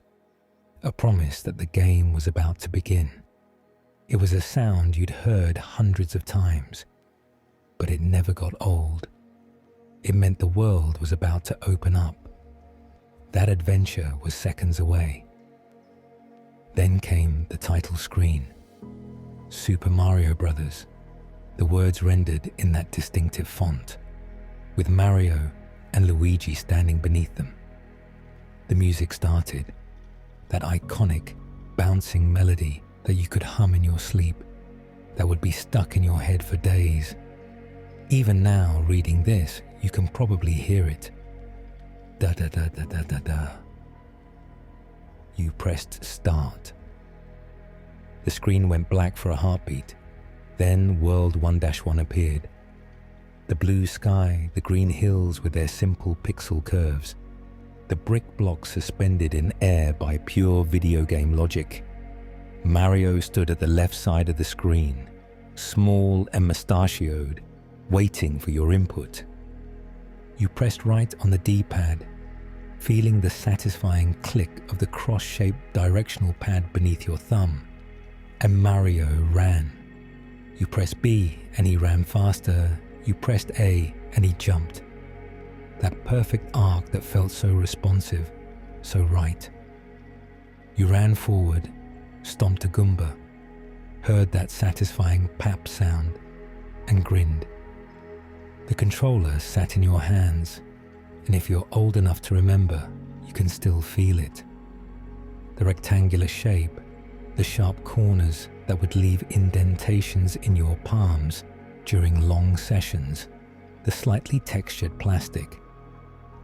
a promise that the game was about to begin. It was a sound you'd heard hundreds of times, but it never got old. It meant the world was about to open up. That adventure was seconds away. Then came the title screen. Super Mario Bros., the words rendered in that distinctive font, with Mario and Luigi standing beneath them. The music started, that iconic, bouncing melody that you could hum in your sleep, that would be stuck in your head for days. Even now, reading this, you can probably hear it. Da-da-da-da-da-da-da. You pressed start. The screen went black for a heartbeat. Then World 1-1 appeared. The blue sky, the green hills with their simple pixel curves, the brick blocks suspended in air by pure video game logic. Mario stood at the left side of the screen, small and mustachioed, waiting for your input. You pressed right on the D-pad feeling the satisfying click of the cross-shaped directional pad beneath your thumb. And Mario ran. You pressed B and he ran faster. You pressed A and he jumped. That perfect arc that felt so responsive, so right. You ran forward, stomped a Goomba, heard that satisfying pap sound, and grinned. The controller sat in your hands, and if you're old enough to remember, you can still feel it. The rectangular shape, the sharp corners that would leave indentations in your palms during long sessions, the slightly textured plastic,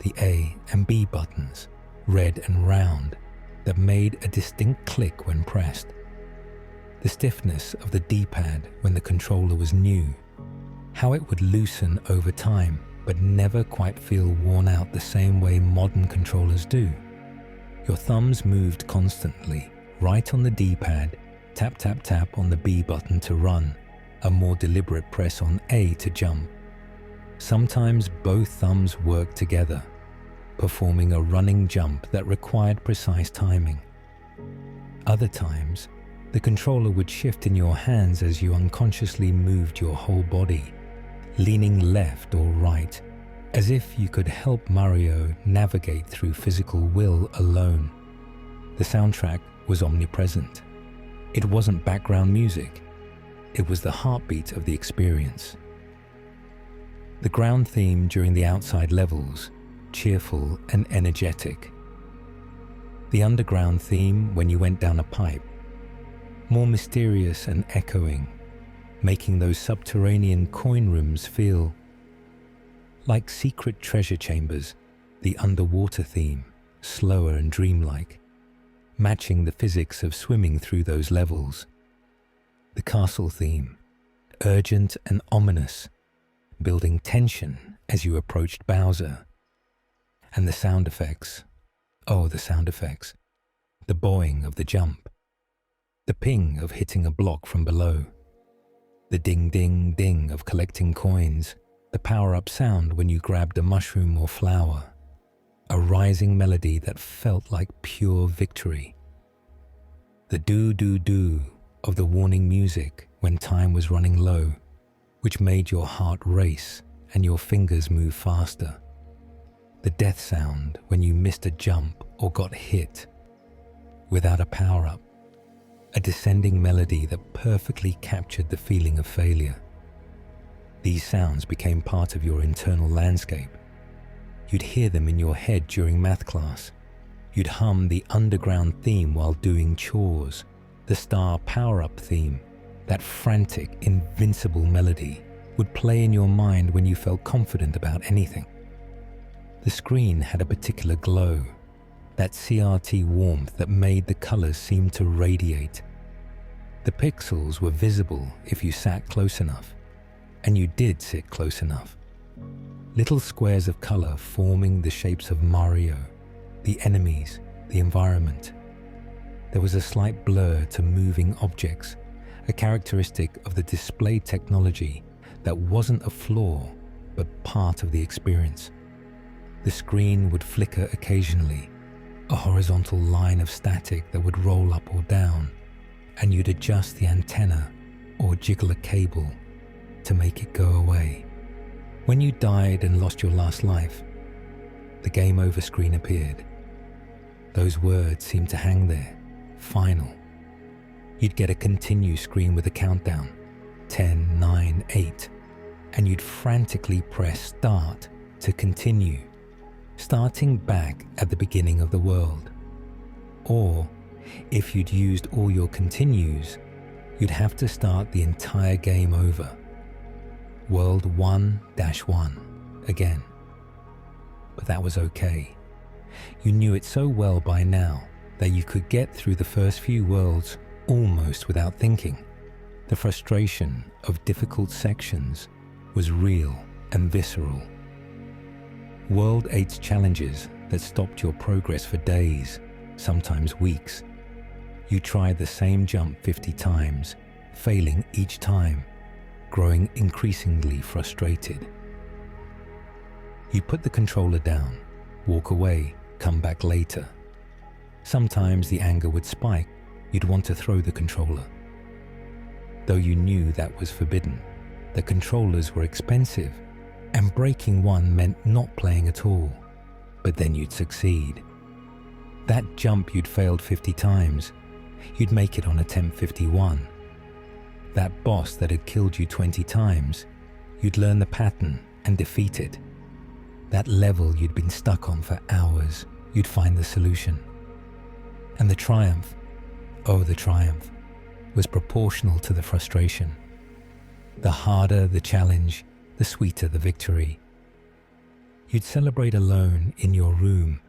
the A and B buttons, red and round, that made a distinct click when pressed. The stiffness of the D-pad when the controller was new, how it would loosen over time but never quite feel worn out the same way modern controllers do. Your thumbs moved constantly, right on the D-pad, tap tap tap on the B button to run, a more deliberate press on A to jump. Sometimes both thumbs worked together, performing a running jump that required precise timing. Other times, the controller would shift in your hands as you unconsciously moved your whole body, leaning left or right, as if you could help Mario navigate through physical will alone. The soundtrack was omnipresent. It wasn't background music. It was the heartbeat of the experience. The ground theme during the outside levels, cheerful and energetic. The underground theme when you went down a pipe, more mysterious and echoing, making those subterranean coin rooms feel like secret treasure chambers. The underwater theme, slower and dreamlike, matching the physics of swimming through those levels. The castle theme, urgent and ominous, building tension as you approached Bowser. And the sound effects, oh the sound effects, the boing of the jump, the ping of hitting a block from below, the ding ding ding of collecting coins, the power-up sound when you grabbed a mushroom or flower, a rising melody that felt like pure victory. The do-do-do of the warning music when time was running low, which made your heart race and your fingers move faster. The death sound when you missed a jump or got hit without a power-up, a descending melody that perfectly captured the feeling of failure. These sounds became part of your internal landscape. You'd hear them in your head during math class. You'd hum the underground theme while doing chores, the star power-up theme, that frantic, invincible melody would play in your mind when you felt confident about anything. The screen had a particular glow, that CRT warmth that made the colors seem to radiate. The pixels were visible if you sat close enough, and you did sit close enough. Little squares of color forming the shapes of Mario, the enemies, the environment. There was a slight blur to moving objects, a characteristic of the display technology that wasn't a flaw, but part of the experience. The screen would flicker occasionally, a horizontal line of static that would roll up or down, and you'd adjust the antenna or jiggle a cable to make it go away. When you died and lost your last life, the game over screen appeared. Those words seemed to hang there, final. You'd get a continue screen with a countdown, 10, 9, 8, and you'd frantically press start to continue, starting back at the beginning of the world. Or, if you'd used all your continues, you'd have to start the entire game over. World 1-1 again. But that was okay. You knew it so well by now that you could get through the first few worlds almost without thinking. The frustration of difficult sections was real and visceral. World 8's challenges that stopped your progress for days, sometimes weeks. You tried the same jump 50 times, failing each time, growing increasingly frustrated. You put the controller down, walk away, come back later. Sometimes the anger would spike. You'd want to throw the controller. Though you knew that was forbidden, the controllers were expensive, and breaking one meant not playing at all. But then you'd succeed. That jump you'd failed 50 times, you'd make it on attempt 51. That boss that had killed you 20 times, you'd learn the pattern and defeat it. That level you'd been stuck on for hours, you'd find the solution. And the triumph, oh the triumph, was proportional to the frustration. The harder the challenge, the sweeter the victory. You'd celebrate alone in your room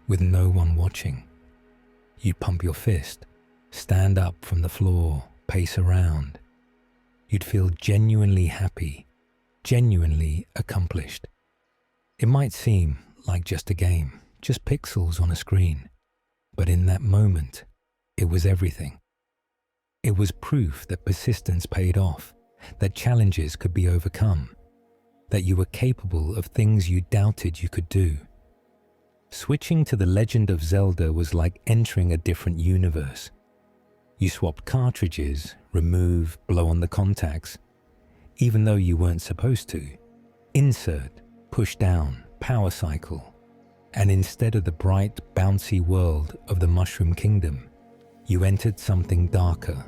with no one watching. You'd pump your fist, stand up from the floor, pace around. You'd feel genuinely happy, genuinely accomplished. It might seem like just a game, just pixels on a screen, but in that moment, it was everything. It was proof that persistence paid off, that challenges could be overcome, that you were capable of things you doubted you could do. Switching to The Legend of Zelda was like entering a different universe. You swapped cartridges, remove, blow on the contacts, even though you weren't supposed to. Insert, push down, power cycle. And instead of the bright, bouncy world of the Mushroom Kingdom, you entered something darker,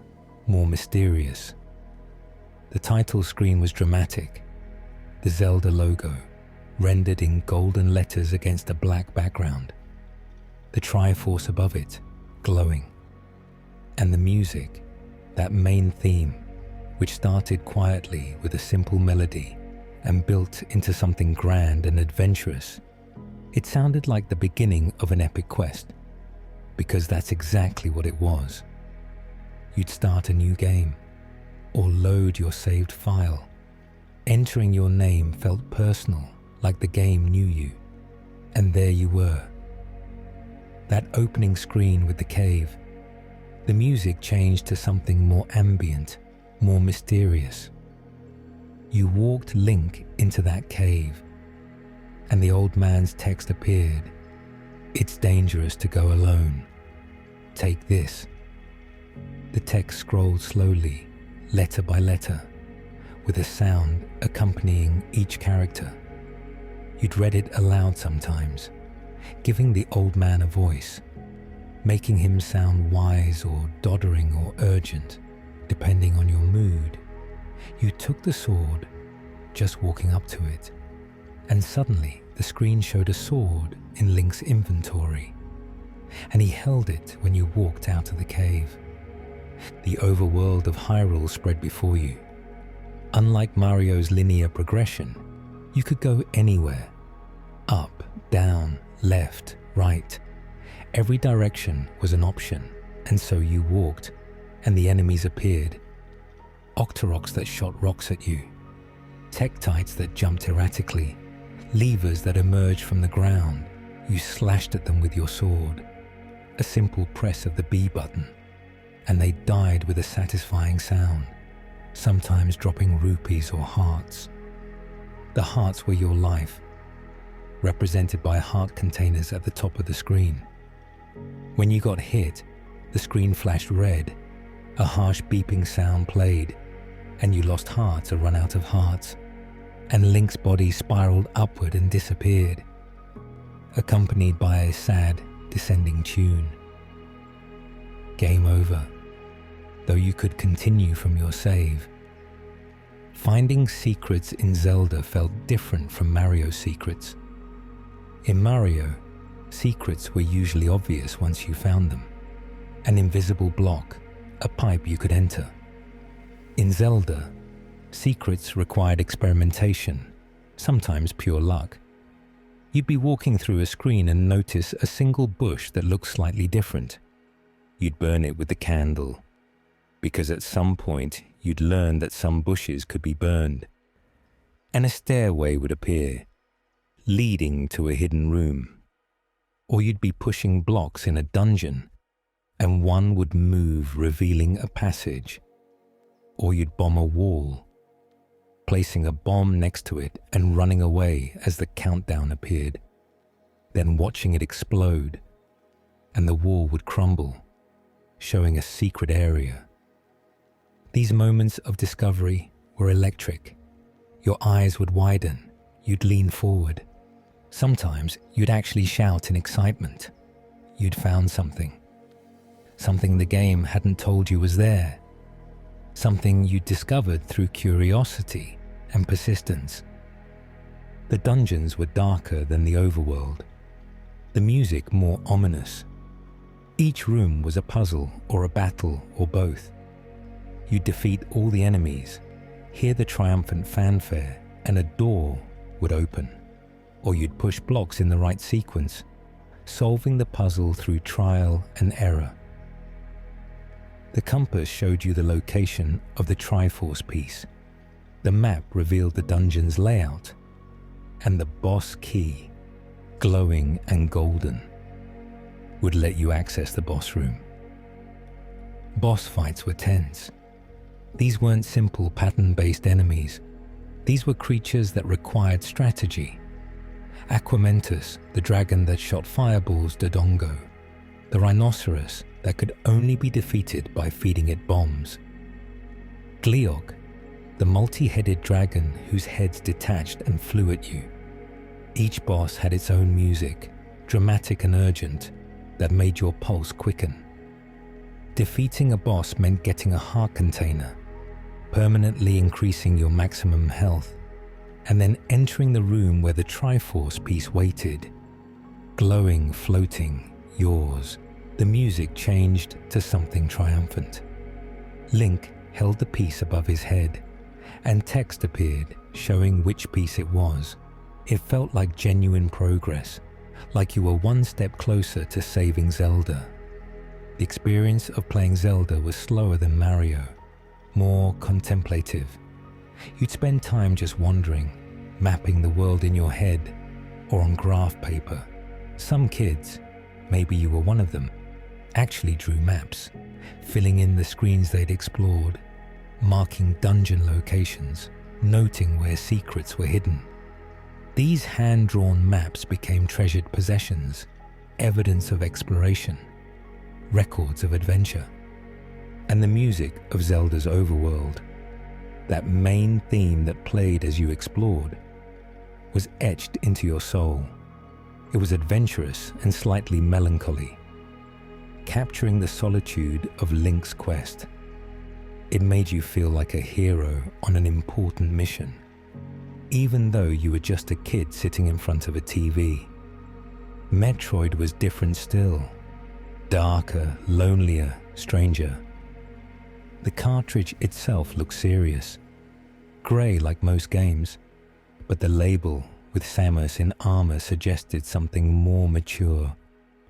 more mysterious. The title screen was dramatic. The Zelda logo, rendered in golden letters against a black background. The Triforce above it, glowing. And the music, that main theme, which started quietly with a simple melody and built into something grand and adventurous. It sounded like the beginning of an epic quest, because that's exactly what it was. You'd start a new game, or load your saved file. Entering your name felt personal, like the game knew you. And there you were. That opening screen with the cave. The music changed to something more ambient, more mysterious. You walked Link into that cave, and the old man's text appeared. It's dangerous to go alone. Take this. The text scrolled slowly, letter by letter, with a sound accompanying each character. You'd read it aloud sometimes, giving the old man a voice, making him sound wise or doddering or urgent, depending on your mood. You took the sword, just walking up to it, and suddenly the screen showed a sword in Link's inventory, and he held it when you walked out of the cave. The overworld of Hyrule spread before you. Unlike Mario's linear progression, you could go anywhere. Up, down, left, right. Every direction was an option, and so you walked, and the enemies appeared. Octoroks that shot rocks at you. Tektites that jumped erratically. Levers that emerged from the ground. You slashed at them with your sword. A simple press of the B button, and they died with a satisfying sound, sometimes dropping rupees or hearts. The hearts were your life, represented by heart containers at the top of the screen. When you got hit, the screen flashed red, a harsh beeping sound played, and you lost hearts or run out of hearts, and Link's body spiraled upward and disappeared, accompanied by a sad, descending tune. Game over, though you could continue from your save. Finding secrets in Zelda felt different from Mario's secrets. In Mario, secrets were usually obvious once you found them. An invisible block, a pipe you could enter. In Zelda, secrets required experimentation, sometimes pure luck. You'd be walking through a screen and notice a single bush that looked slightly different. You'd burn it with the candle, because at some point you'd learn that some bushes could be burned. And a stairway would appear, leading to a hidden room. Or you'd be pushing blocks in a dungeon, and one would move, revealing a passage. Or you'd bomb a wall, placing a bomb next to it and running away as the countdown appeared. then watching it explode, and the wall would crumble, showing a secret area. These moments of discovery were electric. Your eyes would widen, you'd lean forward. Sometimes you'd actually shout in excitement. You'd found something. Something the game hadn't told you was there. Something you'd discovered through curiosity and persistence. The dungeons were darker than the overworld. The music more ominous. Each room was a puzzle or a battle or both. You'd defeat all the enemies, hear the triumphant fanfare, and a door would open. Or you'd push blocks in the right sequence, solving the puzzle through trial and error. The compass showed you the location of the Triforce piece. The map revealed the dungeon's layout, and the boss key, glowing and golden, would let you access the boss room. Boss fights were tense. These weren't simple pattern-based enemies. These were creatures that required strategy. Aquamentus, the dragon that shot fireballs Dodongo. The rhinoceros that could only be defeated by feeding it bombs. Gleog, the multi-headed dragon whose heads detached and flew at you. Each boss had its own music, dramatic and urgent, that made your pulse quicken. Defeating a boss meant getting a heart container, permanently increasing your maximum health, and then entering the room where the Triforce piece waited. Glowing, floating, yours. The music changed to something triumphant. Link held the piece above his head, and text appeared showing which piece it was. It felt like genuine progress, like you were one step closer to saving Zelda. The experience of playing Zelda was slower than Mario, more contemplative. You'd spend time just wandering, mapping the world in your head or on graph paper. Some kids, maybe you were one of them, actually drew maps, filling in the screens they'd explored, marking dungeon locations, noting where secrets were hidden. These hand-drawn maps became treasured possessions, evidence of exploration, records of adventure. And the music of Zelda's overworld, that main theme that played as you explored, was etched into your soul. It was adventurous and slightly melancholy, capturing the solitude of Link's quest. It made you feel like a hero on an important mission, even though you were just a kid sitting in front of a TV. Metroid was different still, darker, lonelier, stranger. The cartridge itself looked serious, grey like most games, but the label with Samus in armor suggested something more mature,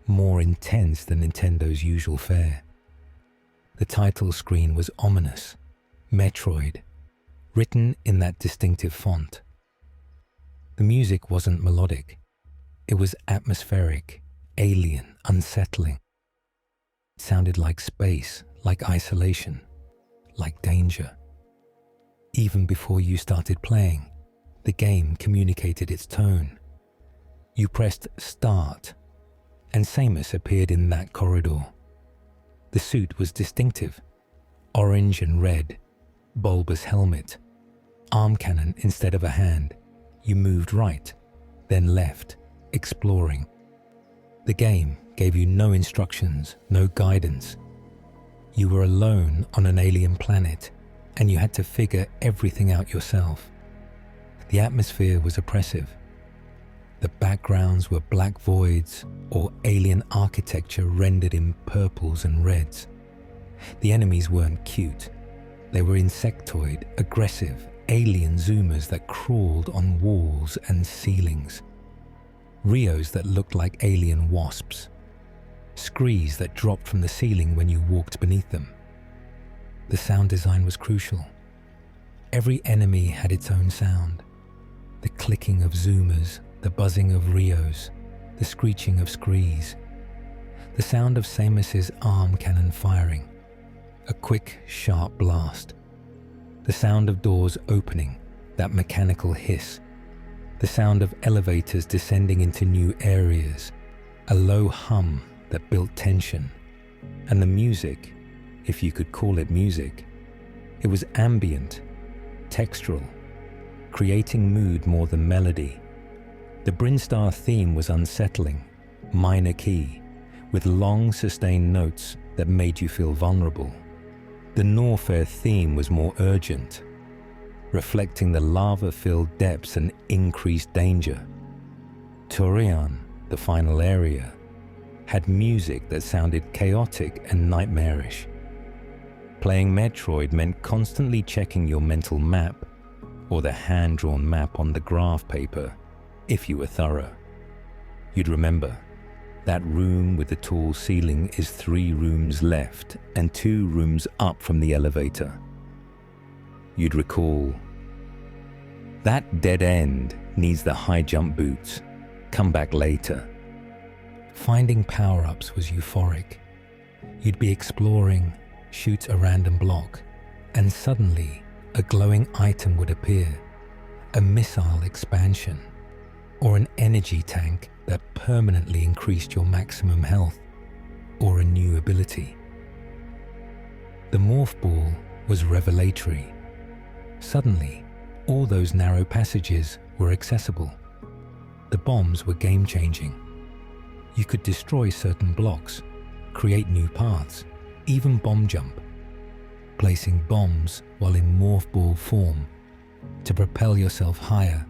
more intense than Nintendo's usual fare. The title screen was ominous, Metroid, written in that distinctive font. The music wasn't melodic. It was atmospheric, alien, unsettling. It sounded like space, like isolation, like danger. Even before you started playing, the game communicated its tone. You pressed start, and Samus appeared in that corridor. The suit was distinctive, orange and red, bulbous helmet, arm cannon instead of a hand. You moved right, then left, exploring. The game gave you no instructions, no guidance. You were alone on an alien planet, and you had to figure everything out yourself. The atmosphere was oppressive. The backgrounds were black voids or alien architecture rendered in purples and reds. The enemies weren't cute. They were insectoid, aggressive, alien zoomers that crawled on walls and ceilings. Rios that looked like alien wasps. Screes that dropped from the ceiling when you walked beneath them. The sound design was crucial. Every enemy had its own sound. The clicking of zoomers, the buzzing of Rios, the screeching of screes. The sound of Samus's arm cannon firing. A quick, sharp blast. The sound of doors opening, that mechanical hiss. The sound of elevators descending into new areas, a low hum that built tension, and the music, if you could call it music. It was ambient, textural, creating mood more than melody. The Brinstar theme was unsettling, minor key, with long sustained notes that made you feel vulnerable. The Norfair theme was more urgent, reflecting the lava-filled depths and increased danger. Turian, the final area, had music that sounded chaotic and nightmarish. Playing Metroid meant constantly checking your mental map, or the hand-drawn map on the graph paper, if you were thorough. You'd remember, that room with the tall ceiling is 3 rooms left and 2 rooms up from the elevator. You'd recall, that dead end needs the high jump boots. Come back later. Finding power-ups was euphoric. You'd be exploring, shoot a random block, and suddenly a glowing item would appear, a missile expansion, or an energy tank that permanently increased your maximum health, or a new ability. The morph ball was revelatory. Suddenly, all those narrow passages were accessible. The bombs were game-changing. You could destroy certain blocks, create new paths, even bomb jump, placing bombs while in morph ball form to propel yourself higher,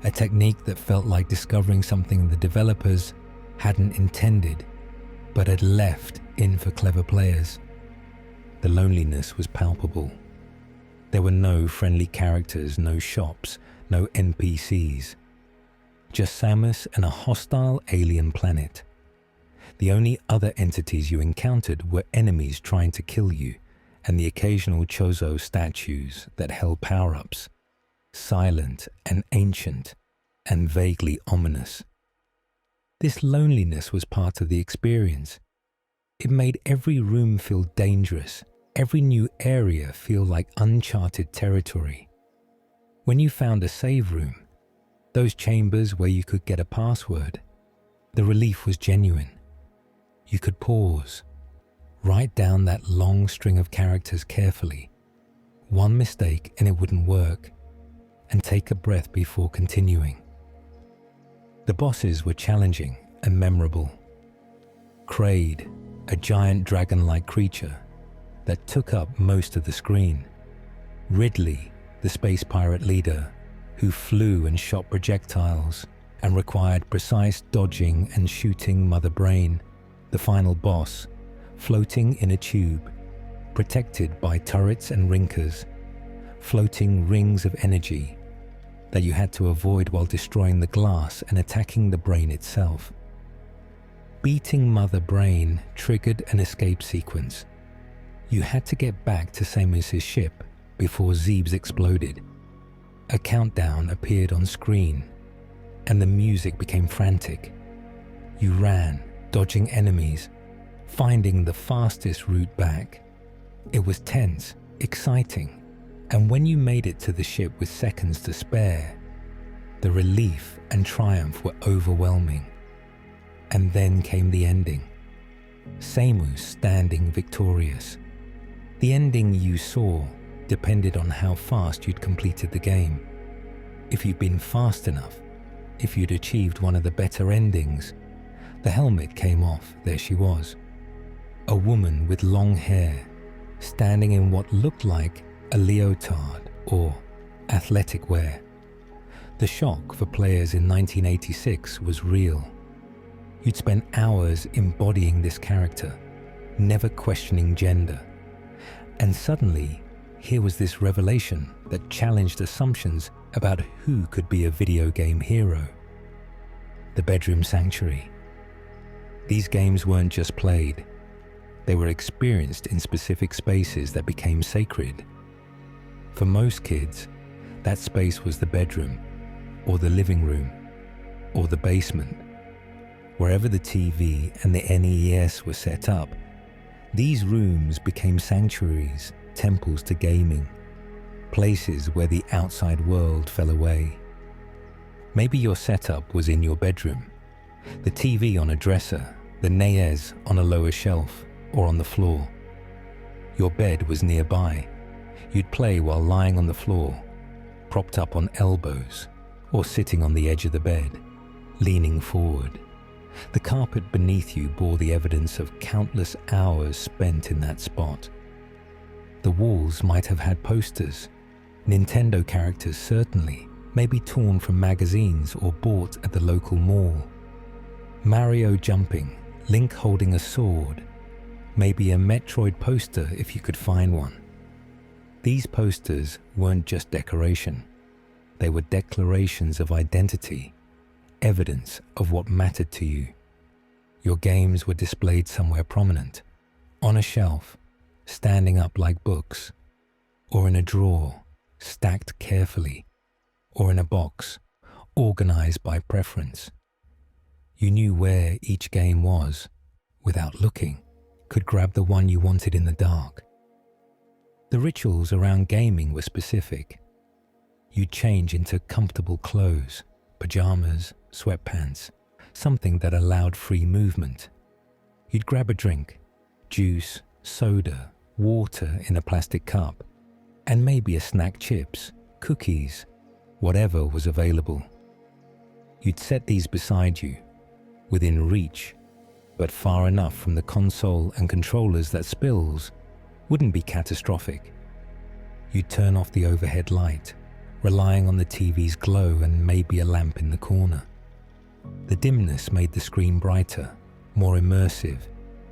a technique that felt like discovering something the developers hadn't intended but had left in for clever players. The loneliness was palpable. There were no friendly characters, no shops, no NPCs. Just Samus and a hostile alien planet. The only other entities you encountered were enemies trying to kill you, and the occasional Chozo statues that held power-ups, silent and ancient and vaguely ominous. This loneliness was part of the experience. It made every room feel dangerous, every new area feel like uncharted territory. When you found a save room, those chambers where you could get a password, the relief was genuine. You could pause, write down that long string of characters carefully, one mistake and it wouldn't work, and take a breath before continuing. The bosses were challenging and memorable. Kraid, a giant dragon-like creature that took up most of the screen. Ridley, the space pirate leader, who flew and shot projectiles and required precise dodging and shooting Mother Brain, the final boss, floating in a tube, protected by turrets and rinkers, floating rings of energy that you had to avoid while destroying the glass and attacking the brain itself. Beating Mother Brain triggered an escape sequence. You had to get back to Samus's ship before Zebes exploded. A countdown appeared on screen, and the music became frantic. You ran, dodging enemies, finding the fastest route back. It was tense, exciting, and when you made it to the ship with seconds to spare, the relief and triumph were overwhelming. And then came the ending. Samus standing victorious. The ending you saw depended on how fast you'd completed the game. If you'd been fast enough, if you'd achieved one of the better endings, the helmet came off, there she was. A woman with long hair, standing in what looked like a leotard or athletic wear. The shock for players in 1986 was real. You'd spent hours embodying this character, never questioning gender. And suddenly, here was this revelation that challenged assumptions about who could be a video game hero. The Bedroom Sanctuary. These games weren't just played. They were experienced in specific spaces that became sacred. For most kids, that space was the bedroom, or the living room, or the basement. Wherever the TV and the NES were set up, these rooms became sanctuaries, temples to gaming, places where the outside world fell away. Maybe your setup was in your bedroom, the TV on a dresser, the NES on a lower shelf or on the floor. Your bed was nearby. You'd play while lying on the floor, propped up on elbows, or sitting on the edge of the bed, leaning forward. The carpet beneath you bore the evidence of countless hours spent in that spot. The walls might have had posters, Nintendo characters certainly, maybe torn from magazines or bought at the local mall. Mario jumping, Link holding a sword, maybe a Metroid poster if you could find one. These posters weren't just decoration. They were declarations of identity, evidence of what mattered to you. Your games were displayed somewhere prominent, on a shelf, standing up like books, or in a drawer, stacked carefully, or in a box, organized by preference. You knew where each game was, without looking, could grab the one you wanted in the dark. The rituals around gaming were specific. You'd change into comfortable clothes, pajamas, sweatpants, something that allowed free movement. You'd grab a drink, juice, soda, water in a plastic cup, and maybe a snack, chips, cookies, whatever was available. You'd set these beside you, within reach, but far enough from the console and controllers that spills wouldn't be catastrophic. You'd turn off the overhead light, relying on the TV's glow and maybe a lamp in the corner. The dimness made the screen brighter, more immersive,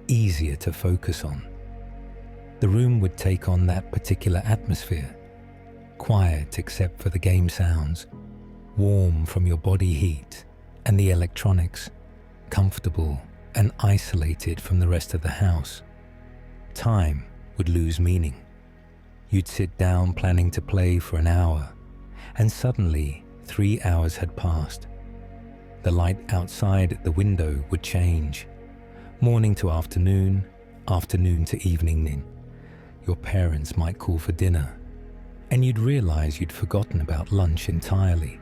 easier to focus on. The room would take on that particular atmosphere, quiet except for the game sounds, warm from your body heat and the electronics, comfortable and isolated from the rest of the house. Time would lose meaning. You'd sit down planning to play for an hour, and suddenly 3 hours had passed. The light outside at the window would change. Morning to afternoon, afternoon to evening. Your parents might call for dinner, and you'd realize you'd forgotten about lunch entirely.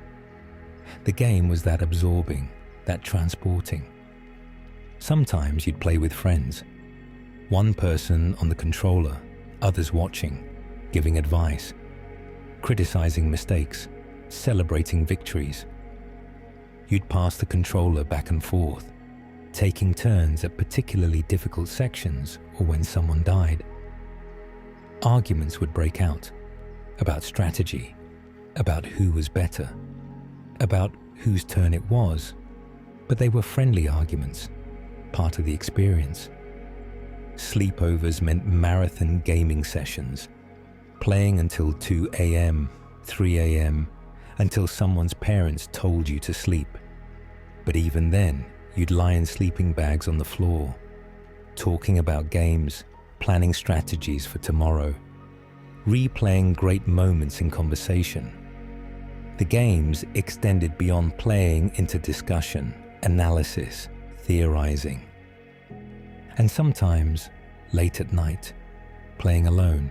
The game was that absorbing, that transporting. Sometimes you'd play with friends. One person on the controller, others watching, giving advice, criticizing mistakes, celebrating victories. You'd pass the controller back and forth, taking turns at particularly difficult sections or when someone died. Arguments would break out about strategy, about who was better, about whose turn it was, but they were friendly arguments, part of the experience. Sleepovers meant marathon gaming sessions, playing until 2 a.m., 3 a.m., until someone's parents told you to sleep. But even then, you'd lie in sleeping bags on the floor, talking about games, planning strategies for tomorrow, replaying great moments in conversation. The games extended beyond playing into discussion, analysis, theorizing. And sometimes, late at night, playing alone,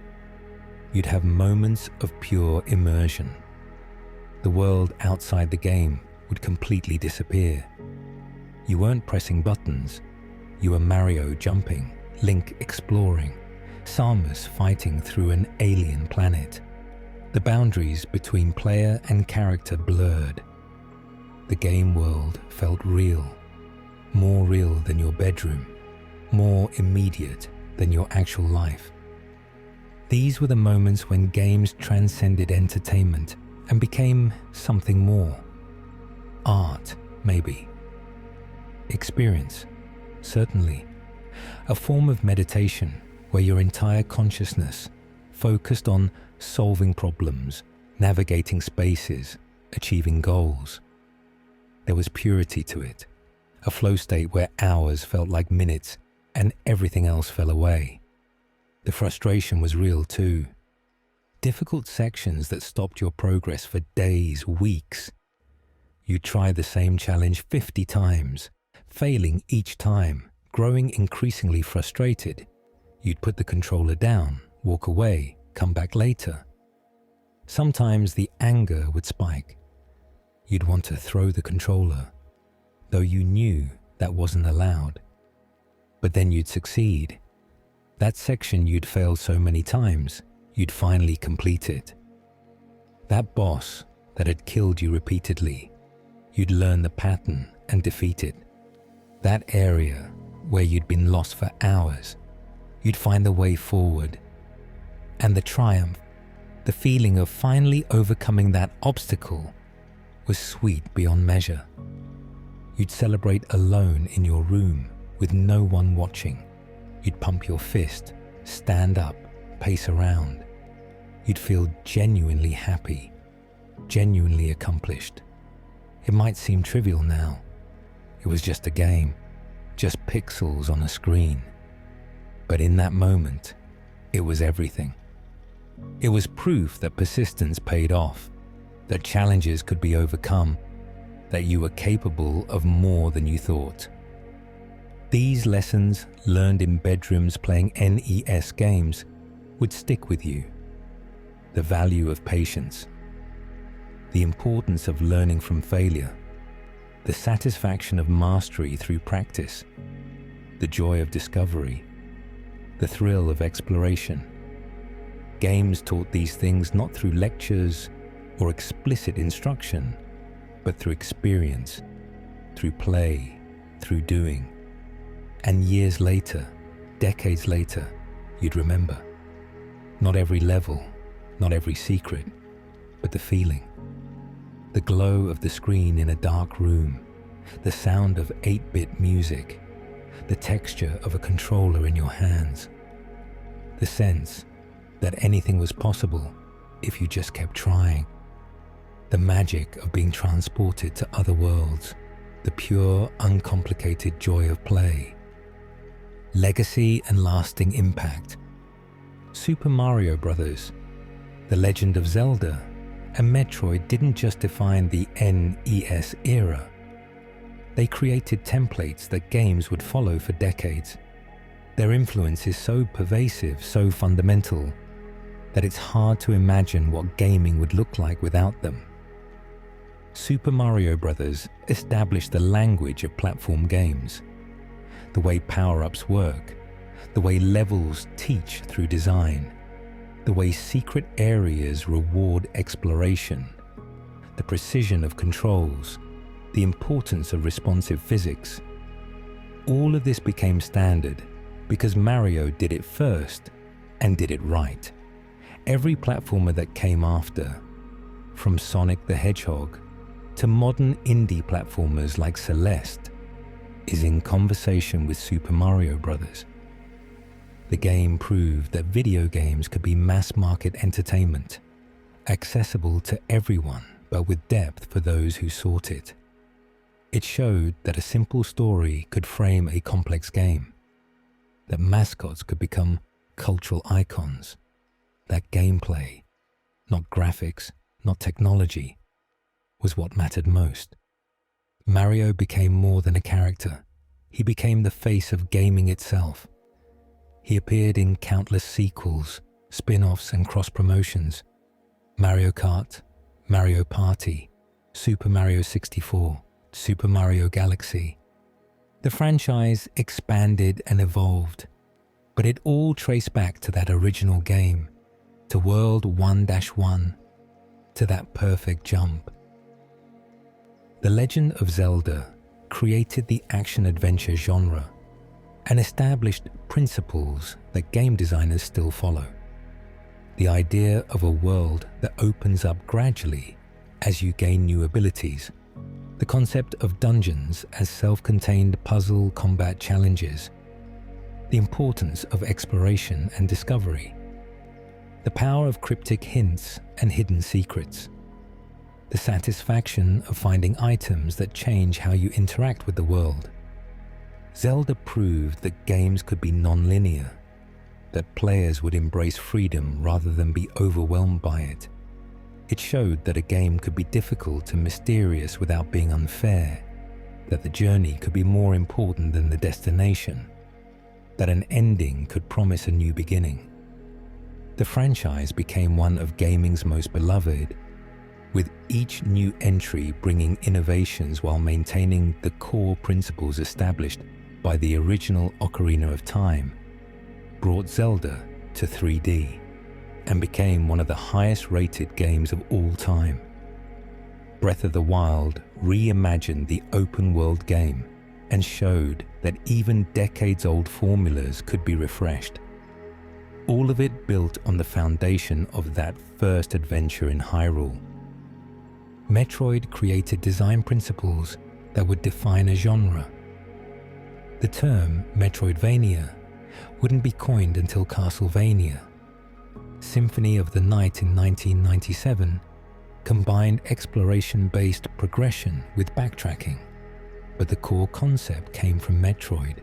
you'd have moments of pure immersion. The world outside the game would completely disappear. You weren't pressing buttons. You were Mario jumping, Link exploring, Samus fighting through an alien planet. The boundaries between player and character blurred. The game world felt real, more real than your bedroom, more immediate than your actual life. These were the moments when games transcended entertainment and became something more. Art, maybe. Experience, certainly. A form of meditation where your entire consciousness focused on solving problems, navigating spaces, achieving goals. There was purity to it, a flow state where hours felt like minutes and everything else fell away. The frustration was real too. Difficult sections that stopped your progress for days, weeks. You'd try the same challenge 50 times, failing each time, growing increasingly frustrated. You'd put the controller down, walk away, come back later. Sometimes the anger would spike. You'd want to throw the controller, though you knew that wasn't allowed. But then you'd succeed. That section you'd failed so many times, you'd finally complete it. That boss that had killed you repeatedly, you'd learn the pattern and defeat it. That area where you'd been lost for hours, you'd find the way forward. And the triumph, the feeling of finally overcoming that obstacle, was sweet beyond measure. You'd celebrate alone in your room with no one watching. You'd pump your fist, stand up, pace around. You'd feel genuinely happy, genuinely accomplished. It might seem trivial now. It was just a game, just pixels on a screen. But in that moment, it was everything. It was proof that persistence paid off, that challenges could be overcome, that you were capable of more than you thought. These lessons, learned in bedrooms playing NES games, would stick with you. The value of patience, the importance of learning from failure, the satisfaction of mastery through practice, the joy of discovery, the thrill of exploration. Games taught these things not through lectures or explicit instruction, but through experience, through play, through doing. And years later, decades later, you'd remember. Not every level, not every secret, but the feeling. The glow of the screen in a dark room, the sound of 8-bit music, the texture of a controller in your hands, the sense that anything was possible if you just kept trying, the magic of being transported to other worlds, the pure, uncomplicated joy of play. Legacy and lasting impact. Super Mario Bros., The Legend of Zelda, and Metroid didn't just define the NES era. They created templates that games would follow for decades. Their influence is so pervasive, so fundamental, that it's hard to imagine what gaming would look like without them. Super Mario Bros. Established the language of platform games, the way power-ups work, the way levels teach through design, the way secret areas reward exploration, the precision of controls, the importance of responsive physics. All of this became standard because Mario did it first and did it right. Every platformer that came after, from Sonic the Hedgehog to modern indie platformers like Celeste, is in conversation with Super Mario Bros. The game proved that video games could be mass-market entertainment, accessible to everyone but with depth for those who sought it. It showed that a simple story could frame a complex game, that mascots could become cultural icons, that gameplay, not graphics, not technology, was what mattered most. Mario became more than a character. He became the face of gaming itself. He appeared in countless sequels, spin-offs and cross-promotions. Mario Kart, Mario Party, Super Mario 64, Super Mario Galaxy. The franchise expanded and evolved, but it all traced back to that original game, to World 1-1, to that perfect jump. The Legend of Zelda created the action-adventure genre and established principles that game designers still follow. The idea of a world that opens up gradually as you gain new abilities, the concept of dungeons as self-contained puzzle combat challenges, the importance of exploration and discovery, the power of cryptic hints and hidden secrets, the satisfaction of finding items that change how you interact with the world. Zelda proved that games could be non-linear, that players would embrace freedom rather than be overwhelmed by it. It showed that a game could be difficult and mysterious without being unfair, that the journey could be more important than the destination, that an ending could promise a new beginning. The franchise became one of gaming's most beloved, with each new entry bringing innovations while maintaining the core principles established by the original Ocarina of Time, brought Zelda to 3D and became one of the highest-rated games of all time. Breath of the Wild reimagined the open-world game and showed that even decades-old formulas could be refreshed. All of it built on the foundation of that first adventure in Hyrule. Metroid created design principles that would define a genre. The term Metroidvania wouldn't be coined until Castlevania. Symphony of the Night in 1997 combined exploration-based progression with backtracking, but the core concept came from Metroid.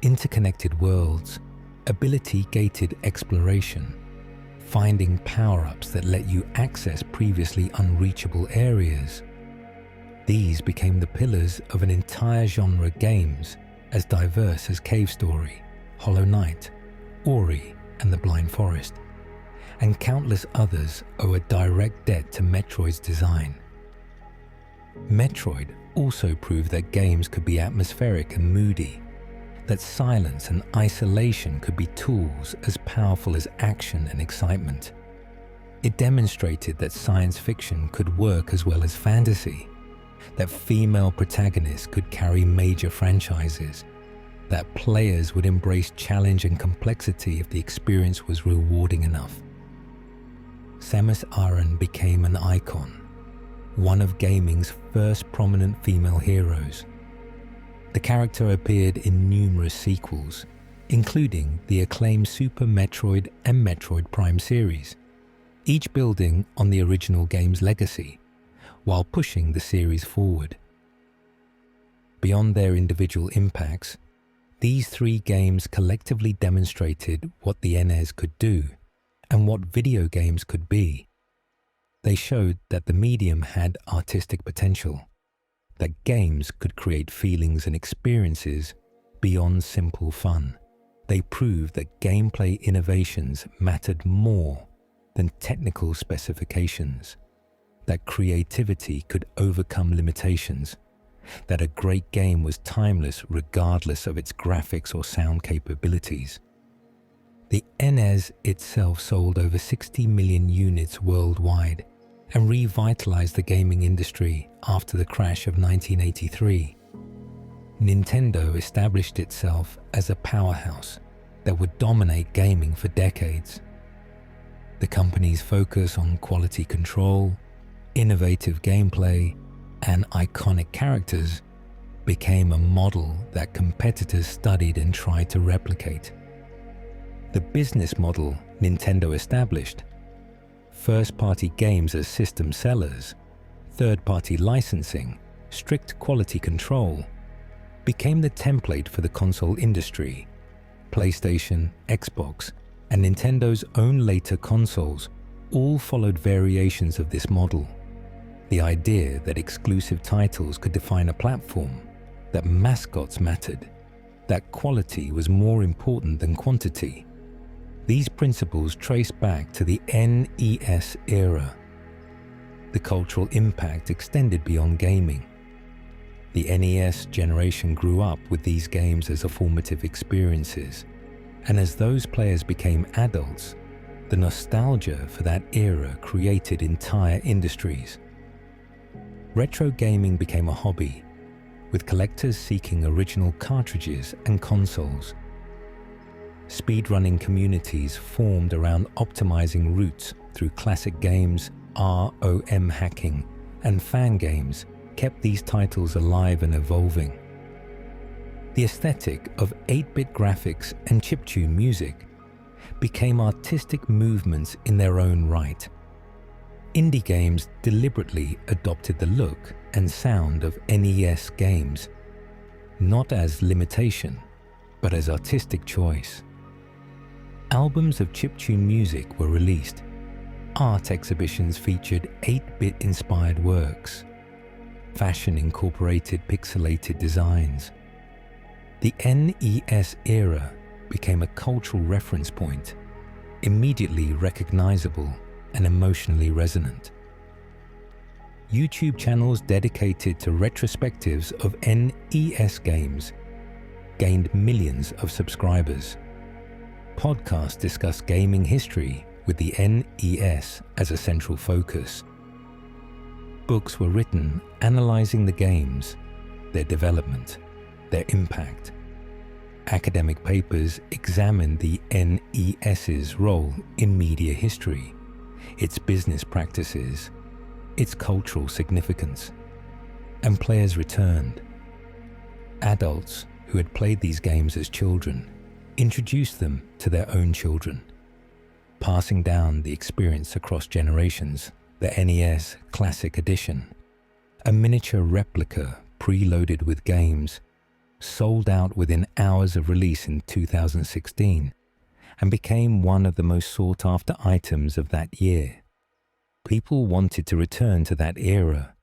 Interconnected worlds, ability-gated exploration, finding power-ups that let you access previously unreachable areas. These became the pillars of an entire genre games as diverse as Cave Story, Hollow Knight, Ori, and The Blind Forest, and countless others owe a direct debt to Metroid's design. Metroid also proved that games could be atmospheric and moody, that silence and isolation could be tools as powerful as action and excitement. It demonstrated that science fiction could work as well as fantasy, that female protagonists could carry major franchises, that players would embrace challenge and complexity if the experience was rewarding enough. Samus Aran became an icon, one of gaming's first prominent female heroes. The character appeared in numerous sequels, including the acclaimed Super Metroid and Metroid Prime series, each building on the original game's legacy, while pushing the series forward. Beyond their individual impacts, these three games collectively demonstrated what the NES could do and what video games could be. They showed that the medium had artistic potential, that games could create feelings and experiences beyond simple fun. They proved that gameplay innovations mattered more than technical specifications, that creativity could overcome limitations, that a great game was timeless regardless of its graphics or sound capabilities. The NES itself sold over 60 million units worldwide and revitalized the gaming industry after the crash of 1983. Nintendo established itself as a powerhouse that would dominate gaming for decades. The company's focus on quality control, innovative gameplay, and iconic characters became a model that competitors studied and tried to replicate. The business model Nintendo established, first-party games as system sellers, third-party licensing, strict quality control, became the template for the console industry. PlayStation, Xbox, and Nintendo's own later consoles all followed variations of this model. The idea that exclusive titles could define a platform, that mascots mattered, that quality was more important than quantity. These principles trace back to the NES era. The cultural impact extended beyond gaming. The NES generation grew up with these games as formative experiences, and as those players became adults, the nostalgia for that era created entire industries. Retro gaming became a hobby, with collectors seeking original cartridges and consoles. Speedrunning communities formed around optimizing routes through classic games, ROM hacking, and fan games kept these titles alive and evolving. The aesthetic of 8-bit graphics and chiptune music became artistic movements in their own right. Indie games deliberately adopted the look and sound of NES games, not as limitation, but as artistic choice. Albums of chiptune music were released. Art exhibitions featured 8-bit inspired works. Fashion incorporated pixelated designs. The NES era became a cultural reference point, immediately recognizable and emotionally resonant. YouTube channels dedicated to retrospectives of NES games gained millions of subscribers. Podcasts discuss gaming history with the NES as a central focus. Books were written analyzing the games, their development, their impact. Academic papers examined the NES's role in media history, its business practices, its cultural significance, and players returned. Adults who had played these games as children introduced them to their own children, passing down the experience across generations. The NES Classic Edition, a miniature replica preloaded with games, sold out within hours of release in 2016 and became one of the most sought-after items of that year. People wanted to return to that era,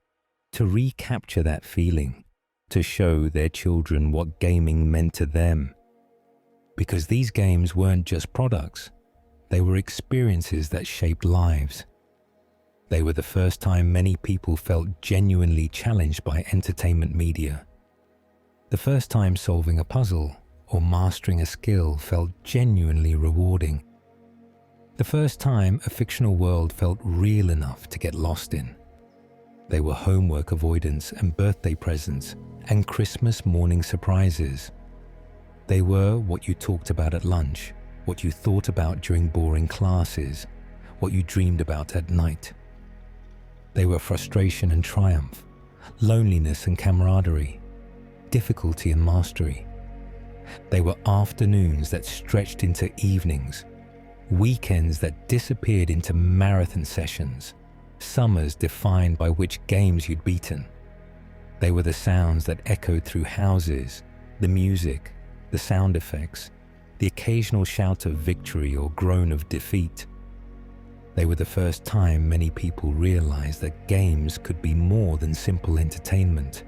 to recapture that feeling, to show their children what gaming meant to them. Because these games weren't just products, they were experiences that shaped lives. They were the first time many people felt genuinely challenged by entertainment media. The first time solving a puzzle or mastering a skill felt genuinely rewarding. The first time a fictional world felt real enough to get lost in. They were homework avoidance and birthday presents and Christmas morning surprises. They were what you talked about at lunch, what you thought about during boring classes, what you dreamed about at night. They were frustration and triumph, loneliness and camaraderie, difficulty and mastery. They were afternoons that stretched into evenings, weekends that disappeared into marathon sessions, summers defined by which games you'd beaten. They were the sounds that echoed through houses, the music, the sound effects, the occasional shout of victory or groan of defeat. They were the first time many people realized that games could be more than simple entertainment,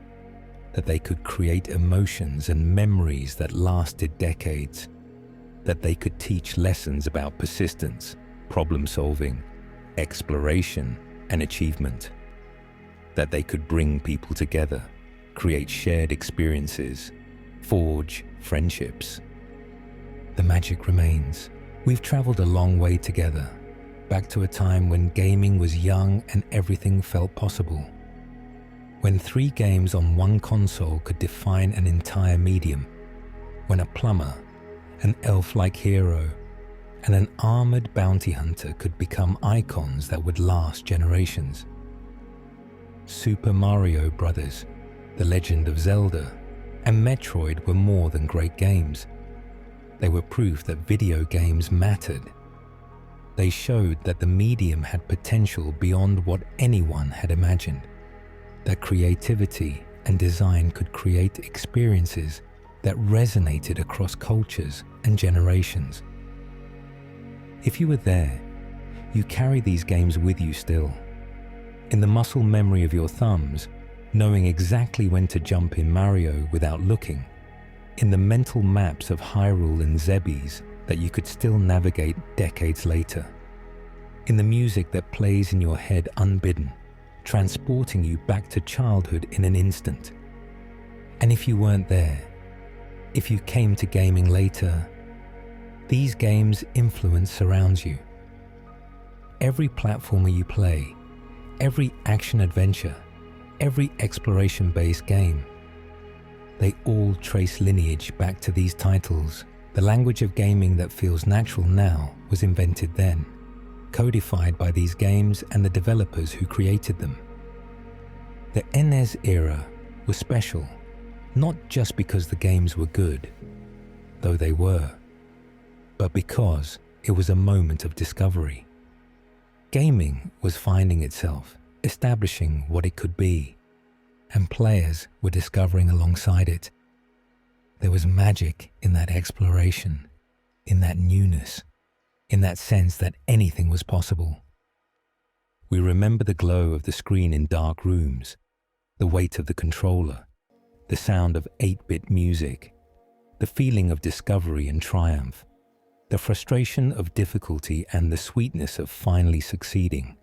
that they could create emotions and memories that lasted decades, that they could teach lessons about persistence, problem solving, exploration, and achievement, that they could bring people together, create shared experiences, forge friendships. The magic remains. We've traveled a long way together, back to a time when gaming was young and everything felt possible. When 3 games on one console could define an entire medium. When a plumber, an elf-like hero, and an armored bounty hunter could become icons that would last generations. Super Mario Bros., The Legend of Zelda, and Metroid were more than great games. They were proof that video games mattered. They showed that the medium had potential beyond what anyone had imagined, that creativity and design could create experiences that resonated across cultures and generations. If you were there, you carry these games with you still, in the muscle memory of your thumbs, knowing exactly when to jump in Mario without looking, in the mental maps of Hyrule and Zebes that you could still navigate decades later, in the music that plays in your head unbidden, transporting you back to childhood in an instant. And if you weren't there, if you came to gaming later, these games' influence surrounds you. Every platformer you play, every action-adventure, every exploration-based game, they all trace lineage back to these titles. The language of gaming that feels natural now was invented then, codified by these games and the developers who created them. The NES era was special, not just because the games were good, though they were, but because it was a moment of discovery. Gaming was finding itself, establishing what it could be, and players were discovering alongside it. There was magic in that exploration, in that newness, in that sense that anything was possible. We remember the glow of the screen in dark rooms, the weight of the controller, the sound of 8-bit music, the feeling of discovery and triumph, the frustration of difficulty and the sweetness of finally succeeding.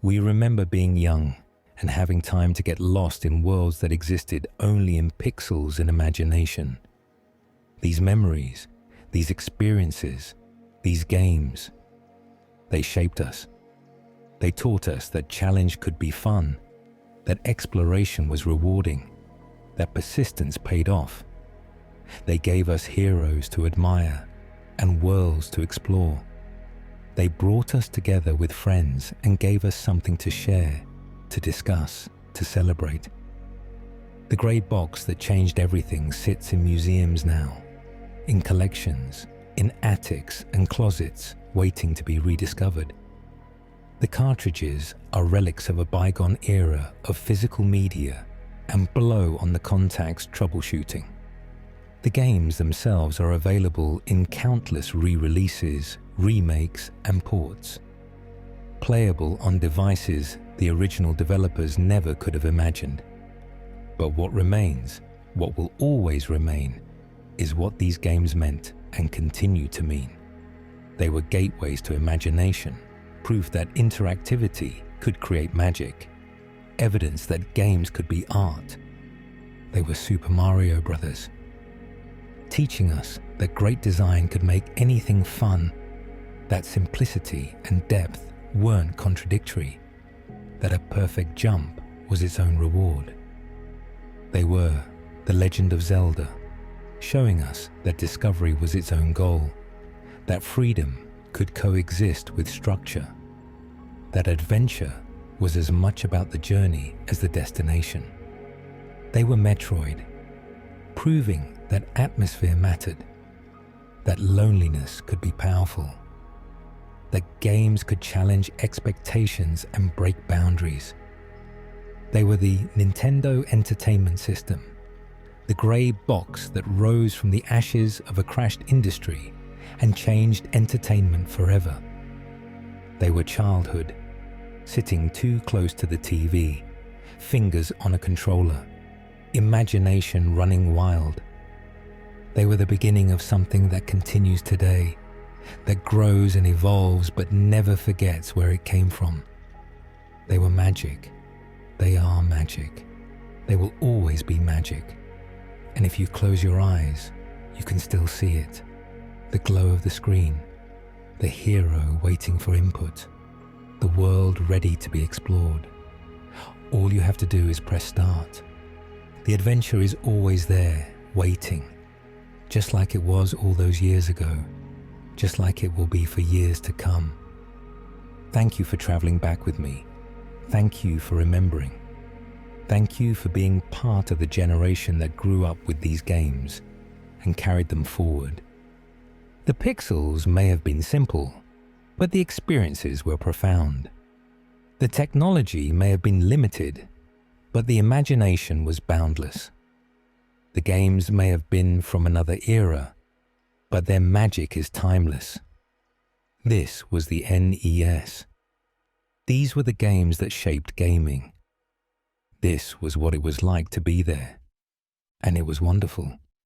We remember being young and having time to get lost in worlds that existed only in pixels in imagination. These memories, these experiences, these games, they shaped us. They taught us that challenge could be fun, that exploration was rewarding, that persistence paid off. They gave us heroes to admire and worlds to explore. They brought us together with friends and gave us something to share, to discuss, to celebrate. The grey box that changed everything sits in museums now, in collections, in attics and closets waiting to be rediscovered. The cartridges are relics of a bygone era of physical media and blow on the contact's troubleshooting. The games themselves are available in countless re-releases, remakes and ports. Playable on devices the original developers never could have imagined. But what remains, what will always remain, is what these games meant and continue to mean. They were gateways to imagination, proof that interactivity could create magic, evidence that games could be art. They were Super Mario Brothers, teaching us that great design could make anything fun, that simplicity and depth weren't contradictory, that a perfect jump was its own reward. They were The Legend of Zelda, showing us that discovery was its own goal, that freedom could coexist with structure, that adventure was as much about the journey as the destination. They were Metroid, proving that atmosphere mattered, that loneliness could be powerful, that games could challenge expectations and break boundaries. They were the Nintendo Entertainment System, the grey box that rose from the ashes of a crashed industry and changed entertainment forever. They were childhood, sitting too close to the TV, fingers on a controller, imagination running wild. They were the beginning of something that continues today, that grows and evolves but never forgets where it came from. They were magic. They are magic. They will always be magic. And if you close your eyes, you can still see it. The glow of the screen, the hero waiting for input, the world ready to be explored. All you have to do is press start. The adventure is always there, waiting, just like it was all those years ago, just like it will be for years to come. Thank you for traveling back with me. Thank you for remembering. Thank you for being part of the generation that grew up with these games and carried them forward. The pixels may have been simple, but the experiences were profound. The technology may have been limited, but the imagination was boundless. The games may have been from another era, but their magic is timeless. This was the NES. These were the games that shaped gaming. This was what it was like to be there, and it was wonderful.